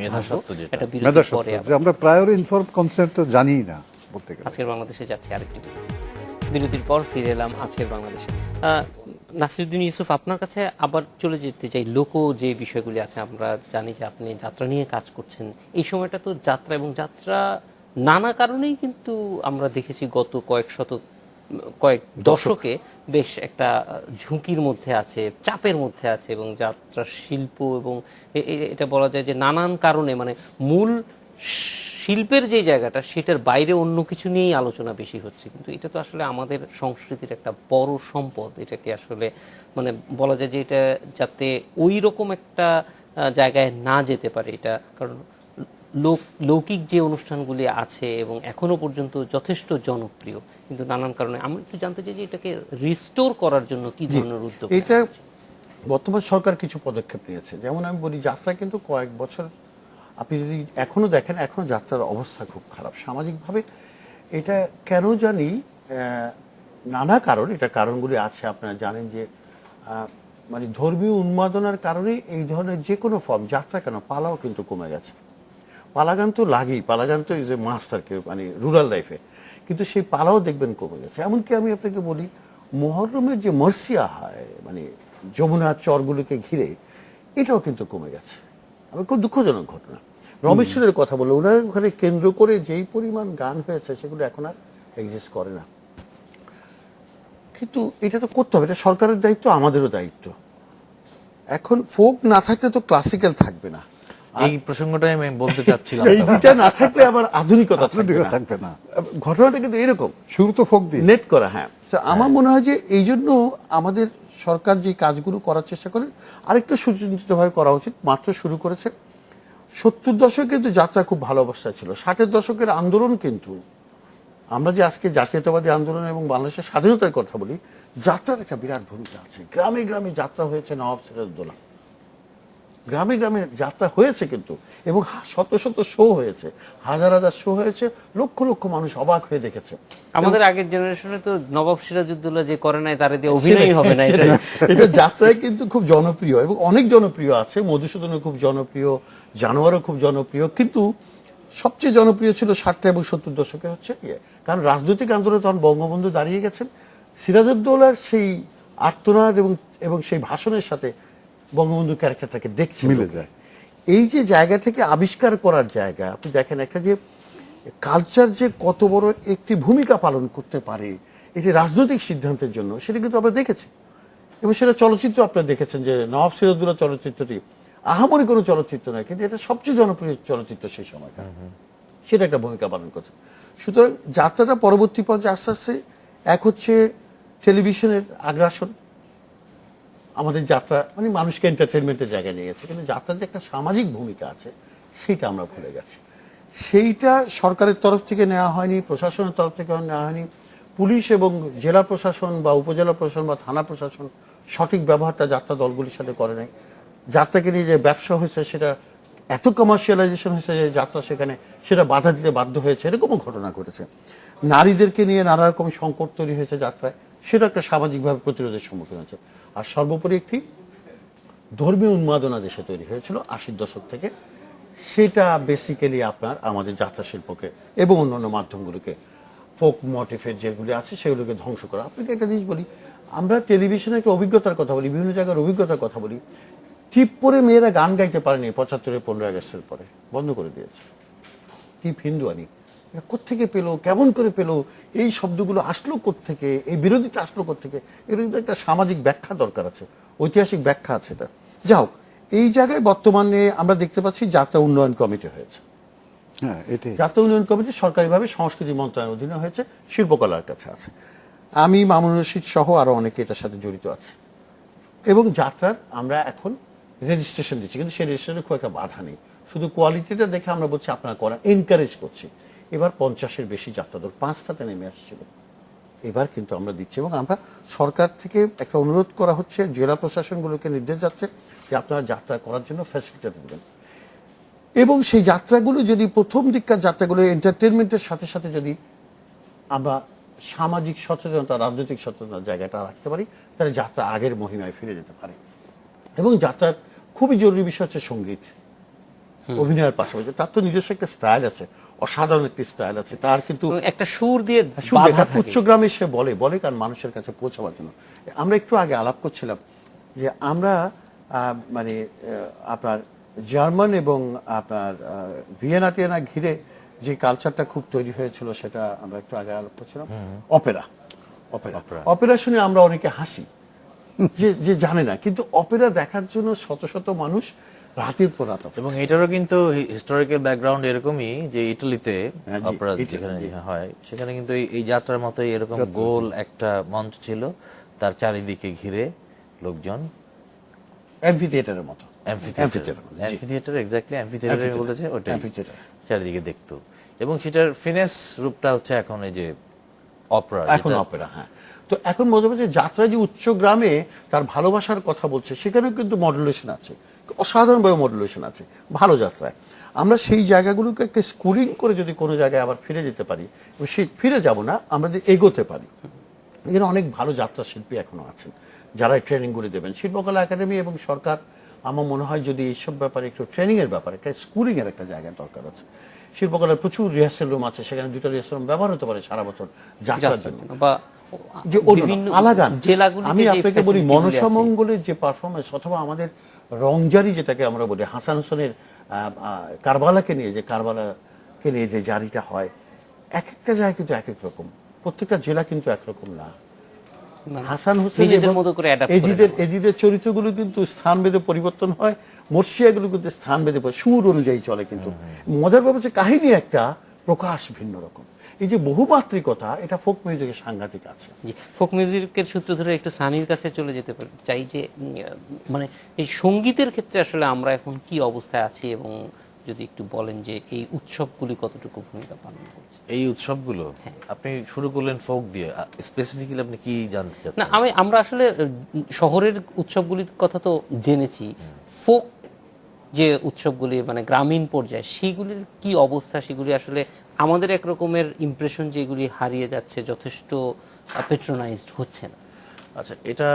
একটা বিরতির পরে। আমরা প্রায়র ইনফর্ম কনসেন্ট তো জানি না বলতে গেলে। আজকের বাংলাদেশে যাচ্ছে আরেকটি বিরতির পর ফিরে এলাম আজকের বাংলাদেশে। নাসিরুদ্দিন ইউসুফ, আপনার কাছে আবার চলে যেতে চাই। যে বিষয়গুলি আছে, আমরা জানি যে আপনি যাত্রা নিয়ে কাজ করছেন। এই সময়টা তো যাত্রা, এবং যাত্রা নানা কারণেই কিন্তু আমরা দেখেছি গত কয়েক দশকে বেশ একটা ঝুঁকির মধ্যে আছে, চাপের মধ্যে আছে, এবং যাত্রার শিল্প এবং এটা বলা যায় যে নানান কারণে, মানে মূল শিল্পের যে জায়গাটা সেটার বাইরে অন্য কিছু নিয়েই আলোচনা বেশি হচ্ছে। কিন্তু এটা তো আসলে আমাদের সংস্কৃতির একটা বড় সম্পদ। এটাকে আসলে মানে বলা যায় যে এটা যাতে ওই রকম একটা জায়গায় না যেতে পারে, এটা কারণ লৌকিক যে অনুষ্ঠানগুলি আছে এবং এখনো পর্যন্ত যথেষ্ট জনপ্রিয়, কিন্তু নানান কারণে আমরা একটু জানতে চাই যে এটাকে রিস্টোর করার জন্য কি ধরনের উদ্যোগ? এটা বর্তমান সরকার কিছু পদক্ষেপ নিয়েছে। যেমন আমি বলি, যাত্রা কিন্তু কয়েক বছর আপনি যদি এখনো দেখেন, এখনো যাত্রার অবস্থা খুব খারাপ সামাজিকভাবে। এটা কেন জানি নানা কারণ, এটা কারণগুলি আছে, আপনারা জানেন যে মানে ধর্মীয় উন্মাদনার কারণে এই ধরনের যে কোনো ফর্ম, যাত্রা কেন, পালাও কিন্তু কমে গেছে। পালাগান তো লাগেই, পালাগান তো ইজ এ মাস্ট আর কি, মানে রুরাল লাইফে, কিন্তু সেই পালাও দেখবেন কমে গেছে। এমনকি আমি আপনাকে বলি, মুহররমের যে মরসিয়া হয়, মানে যমুনার চরগুলোকে ঘিরে, এটাও কিন্তু কমে গেছে। আমি খুব দুঃখজনক ঘটনা। রমেশ্বরের কথা বললো, ওনার ওখানে কেন্দ্র করে যেই পরিমাণ গান হয়েছে সেগুলো এখন আর এক্সিস্ট করে না। কিন্তু এটা তো করতে হবে, এটা সরকারের দায়িত্ব, আমাদেরও দায়িত্ব। এখন ফোক না থাকলে তো ক্লাসিক্যাল থাকবে না। এই প্রসঙ্গটাই আমি বলতে চাচ্ছিলাম। এই দুটা না থাকলে আবার আধুনিকতা থাকবে না। ঘটনাটা কিন্তু এরকম, শুরু তো ফোক দিয়ে নেট করা। হ্যাঁ, আমার মনে হয় যে এই জন্য আমাদের সরকার যে কাজগুলো করার চেষ্টা করে আরেকটু সুচিন্তিতভাবে করা উচিত। মাত্র শুরু করেছে। 70 দশকে কিন্তু যাত্রা খুব ভালো অবস্থা ছিল। 60-এর দশকের আন্দোলন কিন্তু, আমরা যে আজকে জাতীয়তাবাদী আন্দোলন এবং বাংলাদেশের স্বাধীনতার কথা বলি, যাত্রার একটা বিরাট ভূমিকা আছে। গ্রামে গ্রামে যাত্রা হয়েছে, নবাব সিরাজউদ্দৌলা, গ্রামে গ্রামে যাত্রা হয়েছে কিন্তু, এবং শত শত শো হয়েছে, হাজার হাজার শো হয়েছে, লক্ষ লক্ষ মানুষ অবাক হয়ে দেখেছে। আমাদের আগের জেনারেশনে তো নবাব সিরাজউদ্দৌলা যে করে নাই তারে দিয়ে অভিনয় হবে না। এটা যাত্রায় কিন্তু খুব জনপ্রিয়, এবং অনেক জনপ্রিয় আছে। মধুসূদনও খুব জনপ্রিয়, জানোয়ারও খুব জনপ্রিয়, কিন্তু সবচেয়ে জনপ্রিয় ছিল 60 এবং 70 দশকে হচ্ছে কারণ রাজনৈতিক আন্দোলনে তখন বঙ্গবন্ধু দাঁড়িয়ে গেছেন। সিরাজউদ্দৌলার সেই আর্তনাদ এবং সেই ভাষণের সাথে বঙ্গবন্ধুর ক্যারেক্টারটাকে দেখছে, মিলে যায়। এই যে জায়গা থেকে আবিষ্কার করার জায়গা, আপনি দেখেন একটা যে কালচার যে কত বড় একটি ভূমিকা পালন করতে পারে এটি রাজনৈতিক সিদ্ধান্তের জন্য, সেটা কিন্তু আমরা দেখেছি। এবং সেটা চলচ্চিত্র আপনারা দেখেছেন যে নওয়াব সিরাজউদ্দৌলা চলচ্চিত্রটি আহামরি কোনো চলচ্চিত্র নয়, কিন্তু এটা সবচেয়ে জনপ্রিয় চলচ্চিত্র সেই সময়কার, সেটা একটা ভূমিকা পালন করছে। সুতরাং যাত্রাটা পরবর্তী পর্যায়ে আস্তে আস্তে, এক হচ্ছে টেলিভিশনের আগ্রাসন, আমাদের যাত্রা মানে মানুষকে এন্টারটেনমেন্টের জায়গায় নিয়ে গেছে, কিন্তু যাত্রার যে একটা সামাজিক ভূমিকা আছে সেটা আমরা ভুলে গেছি। সেইটা সরকারের তরফ থেকে নেওয়া হয়নি, প্রশাসনের তরফ থেকে নেওয়া হয়নি। পুলিশ এবং জেলা প্রশাসন বা উপজেলা প্রশাসন বা থানা প্রশাসন সঠিক ব্যবহারটা যাত্রা দলগুলির সাথে করে নাই। যাত্রাকে নিয়ে যে ব্যবসা হয়েছে সেটা এত কমার্শিয়ালাইজেশন হয়েছে যে যাত্রা সেখানে সেটা বাধা দিতে বাধ্য হয়েছে, এরকমও ঘটনা ঘটেছে। নারীদেরকে নিয়ে নানা রকম সংকট তৈরি হয়েছে যাত্রায়, সেটা একটা সামাজিকভাবে প্রতিরোধের সম্মুখীন হয়েছে। আর সর্বোপরি একটি ধর্মীয় উন্মাদনা দেশে তৈরি হয়েছিল 80-র দশক থেকে, সেটা বেসিক্যালি আপনার আমাদের যাত্রা শিল্পকে এবং অন্যান্য মাধ্যমগুলোকে, ফোক মোটিভের যেগুলি আছে সেগুলোকে ধ্বংস করা। আপনাকে একটা জিনিস বলি, আমরা টেলিভিশনে একটা অভিজ্ঞতার কথা বলি, বিভিন্ন জায়গার অভিজ্ঞতার কথা বলি। টিপ পরে মেয়েরা গান গাইতে পারেনি 75-এর 15 আগস্টের পরে, বন্ধ করে দিয়েছে। টিপ হিন্দুয়ানি এটা কোত্থেকে পেলো, কেমন করে পেলো, এই শব্দগুলো আসলো কোত্থেকে, এই বিরোধিতা আসলো কোত্থেকে, এগুলো কিন্তু একটা সামাজিক ব্যাখ্যা দরকার আছে, ঐতিহাসিক ব্যাখ্যা আছে। এটা যাই হোক, এই জায়গায় বর্তমানে আমরা দেখতে পাচ্ছি যাত্রা উন্নয়ন কমিটি হয়েছে। হ্যাঁ, এটাই যাত্রা উন্নয়ন কমিটি সরকারিভাবে সংস্কৃতি মন্ত্রণালয়ের অধীনে হয়েছে, শিল্পকলার কাছে আছে। আমি, মামুনুর রশিদ সহ আরো অনেকে এটার সাথে জড়িত আছে। এবং যাত্রার আমরা এখন রেজিস্ট্রেশন দিচ্ছি, কিন্তু সেই রেজিস্ট্রেশনে খুব একটা বাধা নেই, শুধু কোয়ালিটিটা দেখে আমরা বলছি আপনারা করা, এনকারেজ করছি। এবার 50-এর বেশি যাত্রা দল 5টাতে নেমে আসছিল, এবার কিন্তু আমরা দিচ্ছি। এবং আমরা সরকার থেকে একটা অনুরোধ করা হচ্ছে, জেলা প্রশাসনগুলোকে নির্দেশ যাচ্ছে যে আপনারা যাত্রা করার জন্য ফ্যাসিলিটি দেবেন। এবং সেই যাত্রাগুলো যদি প্রথম দিককার যাত্রাগুলো এন্টারটেনমেন্টের সাথে সাথে যদি আমরা সামাজিক সচেতনতা, রাজনৈতিক সচেতনতার জায়গাটা রাখতে পারি, তাহলে যাত্রা আগের মহিমায় ফিরে যেতে পারে। এবং যাত্রার খুবই জরুরি বিষয় হচ্ছে সঙ্গীত। অভিনয়ের পাশাপাশি তার তো নিজস্ব একটা স্টাইল আছে, অসাধারণ একটি স্টাইল আছে তার, কিন্তু এবং একটা সুর দিয়ে সুর বাঁধা দেখা থাকে। উচ্চগ্রামে সে বলে কারণ মানুষের কাছে পৌঁছাবার জন্য। আমরা একটু আগে আলাপ করছিলাম যে আমরা মানে আপনার জার্মান এবং আপনার ভিয়েনা টিয়েনা ঘিরে যে কালচারটা খুব তৈরি হয়েছিল সেটা আমরা একটু আগে আলাপ করছিলাম। অপেরা অপেরা অপেরা শুনে আমরা অনেকে হাসি, যে যে জানে না, কিন্তু অপেরা দেখার জন্য শত শত মানুষ রাতের পর রাত এবং এটারও কিন্তু হিস্টোরিক্যাল ব্যাকগ্রাউন্ড এরকমই যে ইটালিতে হ্যাঁ, জি, অপেরা ইটালি, যেখানে জি। হয় সেখানে কিন্তু এই যাত্রার মতোই এরকম গোল একটা মঞ্চ ছিল, তার চারিদিকে ঘিরে লোকজন অ্যাম্ফি থিয়েটারের মতো। অ্যাম্ফিথিয়েটার এক্স্যাক্টলি অ্যাম্ফিথিয়েটার Amphitheater, বলেছে ওটাই amphitheater। চারিদিকে দেখতো। এবং সেটার ফিনেস রূপটা হচ্ছে এখন এই যে অপেরা, এখন অপেরা, হ্যাঁ। তো এখন মনে হচ্ছে যাত্রা যে উচ্চ গ্রামে তার ভালোবাসার কথা বলছে, সেখানেও কিন্তু মডুলেশন আছে, অসাধারণভাবে মডুলেশন আছে ভালো যাত্রায়। আমরা সেই জায়গাগুলোকে একটা স্কুলিং করে যদি কোনো জায়গায় আবার ফিরে যেতে পারি, এবং সেই ফিরে যাব না, আমরা যে এগোতে পারি। এখানে অনেক ভালো যাত্রা শিল্পী এখনো আছেন যারা ট্রেনিংগুলি দেবেন। শিল্পকলা একাডেমি এবং সরকার আমার মনে হয় যদি এইসব ব্যাপারে একটু ট্রেনিংয়ের ব্যাপারে একটা স্কুলিংয়ের একটা জায়গা দরকার আছে। শিল্পকলার প্রচুর রিহার্সেল রুম আছে, সেখানে 2টা রিহার্সেল রুম ব্যবহার হতে পারে সারা বছর যাত্রার জন্য। বা যে বিভিন্ন আলাগান জেলাগুলিতে আমি যে আপনাকে বলি facility গুলি আছে। মনসামঙ্গলের যে পারফরমেন্স অথবা আমাদের রংজারি যেটাকে আমরা বলি হাসান হোসেনের কারবালাকে নিয়ে যে জারিটা হয়, এক একটা জায়গায় কিন্তু এক এক রকম, প্রত্যেকটা জেলা কিন্তু একরকম না। মানে হাসান হোসেন নিজেদের এবং মতো করে adapt করে এজিদের চরিত্রগুলো কিন্তু স্থানভেদে পরিবর্তন হয়, মর্শিয়াগুলো কিন্তু স্থানভেদে সুর অনুযায়ী চলে। কিন্তু মজার ব্যাপার হচ্ছে কাহিনী একটা, প্রকাশ ভিন্ন রকম। এই যে বহুমাত্রিকতা, এটা ফোক মিউজিকের সাংঘাতিক আছে। জি, ফোক মিউজিকের সূত্র ধরে একটু সানির কাছে চলে যেতে চাই যে মানে এই সঙ্গীতের ক্ষেত্রে আসলে আমরা এখন কি অবস্থায় আছি, এবং যদি একটু বলেন যে এই উৎসবগুলি কতটুকু ভূমিকা পালন করছে। এই উৎসবগুলো আপনি শুরু করলেন ফোক দিয়ে, স্পেসিফিক্যালি আপনি কি জানতে চাচ্ছেন? না, আমরা আসলে শহরের উৎসবগুলির কথা তো জেনেছি, ফোক যে উৎসবগুলি মানে গ্রামীণ পর্যায়ে সেগুলির কি অবস্থা, সেগুলি আসলে আমাদের এক রকমের ইমপ্রেশন যে এগুলি হারিয়ে যাচ্ছে, যথেষ্ট পেট্রোনাইজড হচ্ছে না। আচ্ছা, এটা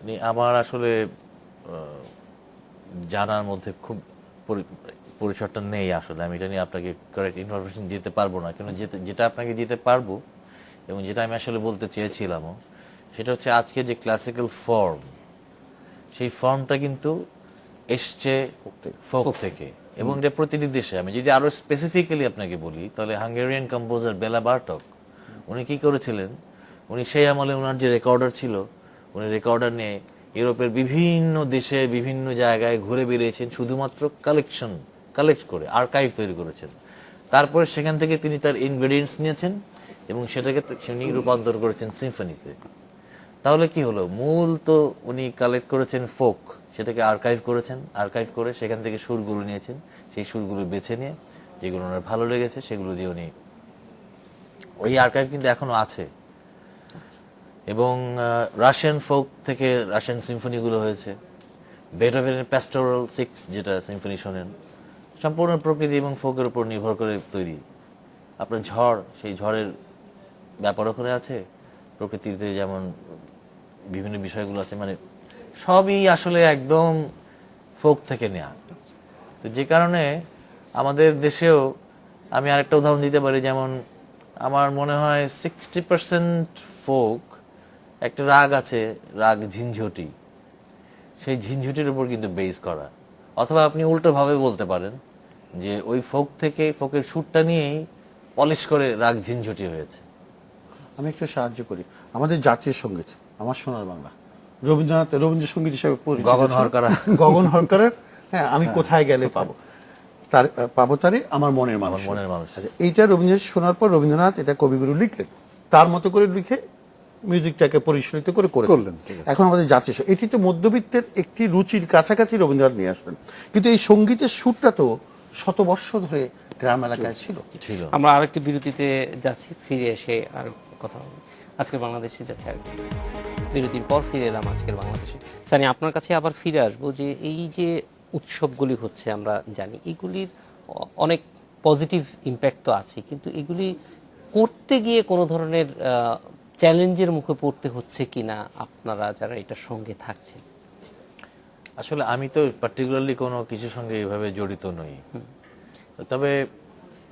নিয়ে আমার আসলে জানার মধ্যে খুব পরিসরটা নেই আসলে। আমি এটা নিয়ে আপনাকে কারেক্ট ইনফরমেশন দিতে পারবো না, কেন যেটা আপনাকে দিতে পারবো এবং যেটা আমি আসলে বলতে চেয়েছিলামও, সেটা হচ্ছে আজকে যে ক্লাসিক্যাল ফর্ম, সেই ফর্মটা কিন্তু এসছে ফোক থেকে, এবং এটা প্রতিটি দেশে। আমি যদি আরো স্পেসিফিক্যালি আপনাকে বলি, তাহলে হাঙ্গেরিয়ান কম্পোজার বেলা বার্টক উনি কি করেছিলেন, উনি সেই আমলে ওনার যে রেকর্ডার ছিল, উনি রেকর্ডার নিয়ে ইউরোপের বিভিন্ন দেশে বিভিন্ন জায়গায় ঘুরে বেরিয়েছেন, শুধুমাত্র কালেক্ট করে আর্কাইভ তৈরি করেছেন। তারপরে সেখান থেকে তিনি তার ইনগ্রেডিয়েন্টস নিয়েছেন এবং সেটাকে তিনি রূপান্তর করেছেন সিম্ফনিতে। তাহলে কি হলো, মূল তো উনি কালেক্ট করেছেন ফোক, সেটাকে আর্কাইভ করেছেন, আর্কাইভ করে সেখান থেকে সুরগুলো নিয়েছেন, সেই সুরগুলো বেছে নিয়ে যেগুলো ওনার ভালো লেগেছে সেগুলো দিয়ে উনি, ওই আর্কাইভ কিন্তু এখনো আছে। এবং রাশিয়ান ফোক থেকে রাশিয়ান সিম্ফনিগুলো হয়েছে, বেথোভেনের প্যাস্টোরাল 6 যেটা সিম্ফনি শোনেন, সম্পূর্ণ প্রকৃতি এবং ফোকের উপর নির্ভর করে তৈরি। আপনার ঝড়, সেই ঝড়ের ব্যাপার ওখানে আছে, প্রকৃতিতে যেমন বিভিন্ন বিষয়গুলো আছে, মানে সবই আসলে একদম ফোক থেকে নেওয়া। তো যে কারণে আমাদের দেশেও আমি আরেকটা উদাহরণ দিতে পারি, যেমন আমার মনে হয় 60% ফোক একটা রাগ আছে, রাগ ঝিনঝটি, সেই ঝিনঝটির উপর কিন্তু বেস করা। অথবা আপনি উল্টোভাবে বলতে পারেন যে ওই ফোক থেকে, ফোকের সুরটা নিয়েই পলিশ করে রাগ ঝিনঝটি হয়েছে। আমি একটু সাহায্য করি। আমাদের জাতীয় সঙ্গীত আমার সোনার বাংলা, রবীন্দ্রসঙ্গীত হিসেবে পরিচিত গগন হরকারা। গগন হরকারের হ্যাঁ, আমি কোথায় গেলে পাবো তারে আমার মনের মানুষ। আচ্ছা, এইটা রবীন্দ্রনাথ শোনার পর রবীন্দ্রনাথ এটা কবিগুরু লিখলেন, তার মতো করে লিখে মিউজিকটাকে পরিশীলিত করে করলেন। এখন আমাদের জাতীয় এটি তো মধ্যবিত্তের একটি রুচির কাছাকাছি রবীন্দ্রনাথ নিয়ে আসলেন, কিন্তু এই সঙ্গীতের সুরটা তো শতবর্ষ ধরে গ্রাম এলাকায় ছিল। আমরা আরেকটি বিরতিতে যাচ্ছি, ফিরে এসে আর কথা হবে। আজকের বাংলাদেশে যাচ্ছে আর বিরতির পর ফিরে এলাম আজকের বাংলাদেশে। সানি, আপনার কাছে আবার ফিরে আসবো যে এই যে উৎসবগুলি হচ্ছে, আমরা জানি এগুলির অনেক পজিটিভ ইম্প্যাক্ট তো আছে, কিন্তু এগুলি করতে গিয়ে কোনো ধরনের চ্যালেঞ্জের মুখে পড়তে হচ্ছে কিনা আপনারা যারা এটার সঙ্গে থাকছেন? আসলে আমি তো পার্টিকুলারলি কোনো কিছুর সঙ্গে এভাবে জড়িত নই, তবে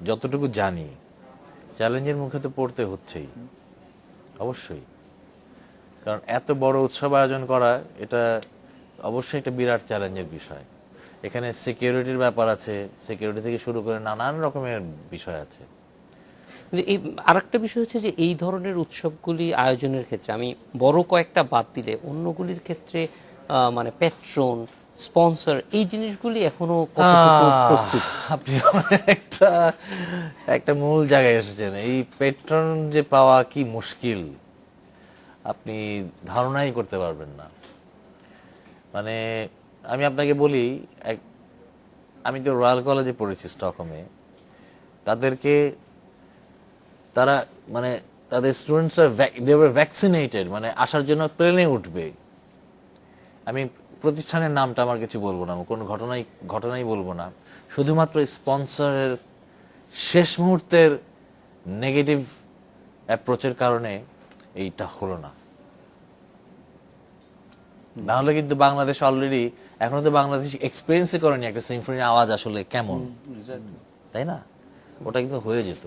যতটুকু জানি চ্যালেঞ্জের মুখে তো পড়তে হচ্ছেই, অবশ্যই। কারণ এত বড় উৎসব আয়োজন করা এটা অবশ্যই একটা বিরাট চ্যালেঞ্জের বিষয়। এখানে সিকিউরিটির ব্যাপার আছে, সিকিউরিটি থেকে শুরু করে নানান রকমের বিষয় আছে। কিন্তু এই আরেকটা বিষয় হচ্ছে যে এই ধরনের উৎসবগুলি আয়োজনের ক্ষেত্রে আমি বড় কয়েকটা বাদ দিলে অন্যগুলির ক্ষেত্রে মানে প্যাট্রন, স্পন্সর, এই জিনিসগুলি এখনো কতটুকু প্রস্তুত? আপনি একটা একটা মূল জায়গায় এসেছেন। এই পেট্রন যে পাওয়া কি মুশকিল আপনি ধারণাই করতে পারবেন না। মানে আমি আপনাকে বলি, আমি তো রয়্যাল কলেজে পড়েছি স্টকহোমে, তারা মানে তাদের স্টুডেন্টসরা দে ওয়ার ভ্যাকসিনেটেড, মানে আসার জন্য প্লেনে উঠবে। আমি প্রতিষ্ঠানের নামটা আমার কিছু বলবো না, কোনো ঘটনাই বলবো না, শুধুমাত্র স্পন্সরের শেষ মুহূর্তের নেগেটিভ অ্যাপ্রোচের কারণে এইটা হলো না। নাহলে কিন্তু বাংলাদেশ অলরেডি, এখনো তো বাংলাদেশ এক্সপিরিয়েন্সই করেনি একটা সিম্ফনির আওয়াজ আসলে কেমন, তাই না? ওটা কিন্তু হয়ে যেত।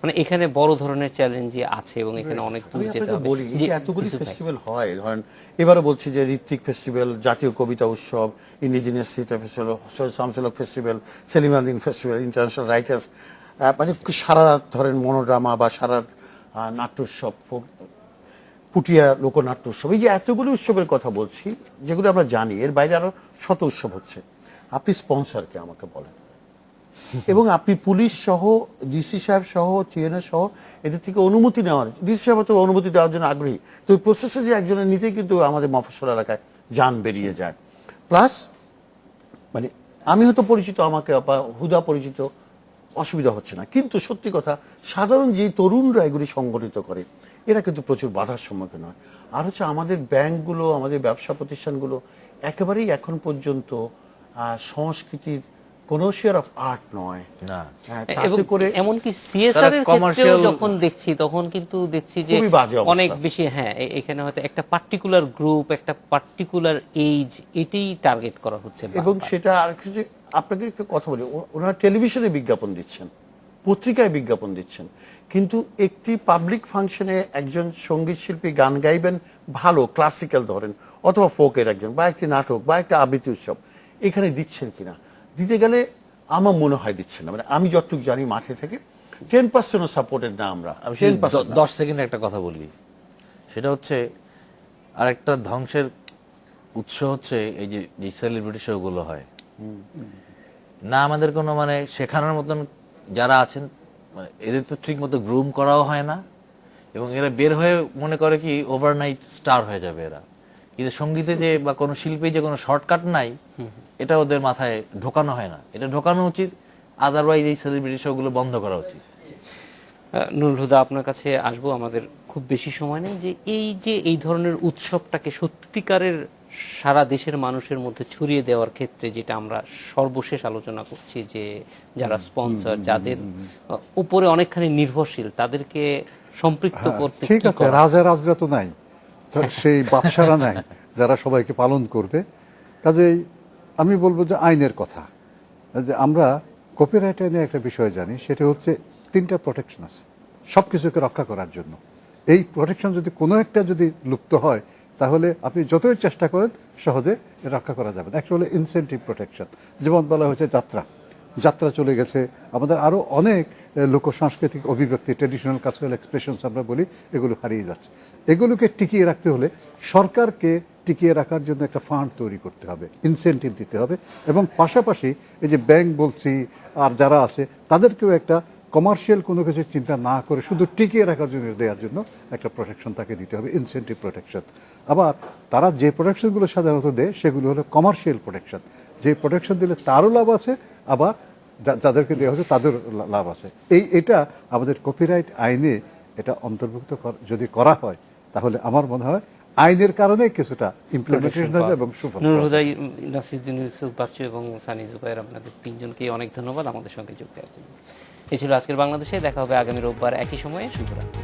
মানে এখানে বড় ধরনের চ্যালেঞ্জই আছে এবং এখানে অনেক দূর আমি যেতে আপনাকে হবে। বলি, এই জি, যে এতগুলি ইউসুফ ভাই। ফেস্টিভ্যাল হয়, ধরেন এবারও বলছি যে ঋত্বিক ফেস্টিভ্যাল, জাতীয় কবিতা উৎসব, indigenous theatre festival, Shamsul Haq festival, Selim Al Deen festival, international writers, মানে সারা রাত ধরেন মনোড্রামা বা সারা রাত নাট্যোৎসব, পুটিয়া লোকনাট্য উৎসব, এই যে এতগুলো উৎসবের কথা বলছি যেগুলো আমরা জানি, এর বাইরে আরো শত উৎসব হচ্ছে। আপনি স্পন্সরকে আমাকে বলেন, এবং আপনি পুলিশ সহ, ডিসি সাহেব সহ, টিএনএ সহ এদের থেকে অনুমতি নেওয়ার, ডিসি সাহেব তো অনুমতি দেওয়ার জন্য আগ্রহী, তো ওই প্রসেসে যে একজনের নিতেই কিন্তু আমাদের মফস্বল এলাকায় যান বেরিয়ে যায়। প্লাস মানে আমি হয়তো পরিচিত, আমাকে হুদা পরিচিত, অসুবিধা হচ্ছে না, কিন্তু সত্যি কথা সাধারণ যে তরুণরা এগুলি সংগঠিত করে এরা কিন্তু প্রচুর বাধার সম্মুখীন হয়। আর হচ্ছে আমাদের ব্যাংকগুলো, আমাদের ব্যবসা প্রতিষ্ঠানগুলো একেবারেই এখন পর্যন্ত সংস্কৃতির কোনো শেয়ার অফ আর্ট নয় না, এবং তাতে করে এমনকি সিএসআর এর ক্ষেত্রেও commercial- যখন দেখছি তখন কিন্তু দেখছি যে খুবই বাজে অবস্থা। অনেক বেশি, হ্যাঁ, এখানে হয়তো একটা পার্টিকুলার গ্রুপ, একটা পার্টিকুলার এইজ, এটাই টার্গেট করা হচ্ছে এবং বারবার। সেটা আর কিছু, আপনাকে একটা কথা বলি, ওনারা টেলিভিশনে বিজ্ঞাপন দিচ্ছেন, পত্রিকায় বিজ্ঞাপন দিচ্ছেন, কিন্তু একটি পাবলিক ফাংশনে একজন সঙ্গীত শিল্পী গান গাইবেন ভালো, ক্লাসিক্যাল ধরেন, অথবা ফোকের একজন, বা একটি নাটক বা একটা আবৃত্তি উৎসব, এখানে দিচ্ছেন কিনা, দিতে গেলে আমার মনে হয় দিচ্ছেন না। মানে আমি যতটুকু জানি মাঠে থেকে 10% সাপোর্টেড না আমরা, আমি 10% 10 সেকেন্ডে একটা কথা বলি, সেটা হচ্ছে আরেকটা ধ্বংসের উৎস হচ্ছে এই যে সেলিব্রিটি শোগুলো হয় না, আমাদের কোনো মানে শেখানোর মতন যারা আছেন, মানে এদের তো ঠিক মতো গ্রুম করাও হয় না, এবং এরা বের হয়ে মনে করে কি ওভারনাইট স্টার হয়ে যাবে এরা, কিন্তু সঙ্গীতে যে বা কোনো শিল্পী যে কোনো শর্টকাট নাই এটা ওদের মাথায় ঢোকানো হয় না, এটা ঢোকানো উচিত, আদারওয়াইজ এই সেলিব্রিটি শোগুলো বন্ধ করা উচিত। নুরুল হুদা, আপনার কাছে আসবো, আমাদের খুব বেশি সময় নেই, যে এই ধরনের উৎসবটাকে সত্যিকারের সারা দেশের মানুষের মধ্যে ছড়িয়ে দেওয়ার ক্ষেত্রে যেটা আমরা সর্বশেষ আলোচনা করছি, যে যারা স্পন্সর, যাদের উপরে অনেকখানি নির্ভরশীল, তাদেরকে সম্পৃক্ত করতে ঠিক কি আছে, করা? রাজা রাজরা তো নাই, তো সেই বাদশারা নাই যারা সবাইকে পালন করবে। কাজেই আমি বলবো যে আইনের কথা, যে আমরা কপিরাইট আইনে একটা বিষয় জানি, সেটা হচ্ছে 3টা প্রোটেকশন আছে সব কিছুকে রক্ষা করার জন্য। এই প্রোটেকশন যদি কোনো একটা যদি লুপ্ত হয়, তাহলে আপনি যতই চেষ্টা করেন সহজে রক্ষা করা যাবে না। একটা হলো ইনসেন্টিভ প্রোটেকশন, যেমন বলা হয়েছে যাত্রা চলে গেছে, আমাদের আরও অনেক লোক সাংস্কৃতিক অভিব্যক্তি, ট্রেডিশনাল কালচারাল এক্সপ্রেশনস আমরা বলি, এগুলো হারিয়ে যাচ্ছে। এগুলোকে টিকিয়ে রাখতে হলে সরকারকে টিকিয়ে রাখার জন্য একটা ফান্ড তৈরি করতে হবে, ইনসেন্টিভ দিতে হবে, এবং পাশাপাশি এই যে ব্যাংক বলছি আর যারা আছে তাদেরকেও একটা কমার্শিয়াল কোনো কিছু চিন্তা না করে শুধু টিকিয়ে রাখার জন্য দেওয়ার জন্য একটা প্রোটেকশন তাকে দিতে হবে, ইনসেন্টিভ প্রোটেকশন। আবার তারা যে প্রোটেকশনগুলো সাধারণত দেয় সেগুলো হলো কমার্শিয়াল প্রোটেকশন, যে প্রোটেকশন দিলে তারও লাভ আছে, আবার যাদেরকে দেওয়া হচ্ছে তাদের লাভ আছে। এটা আমাদের কপিরাইট আইনে এটা অন্তর্ভুক্ত যদি করা হয়, তাহলে আমার মনে হয় আইনের কারণে কিছুটা ইমপ্লিমেন্টেশন হবে এবং সুফল। নুরুল হুদা, নাসিরুদ্দিন ইউসুফ বাচ্চু এবং সানি জুবায়ের, আপনাদের তিনজনকেই অনেক ধন্যবাদ আমাদের সঙ্গে যোগ দেওয়ার জন্য। এই ছিল আজকের বাংলাদেশে, দেখা হবে আগামী রোববার একই সময়ে। শুভরাত্রি।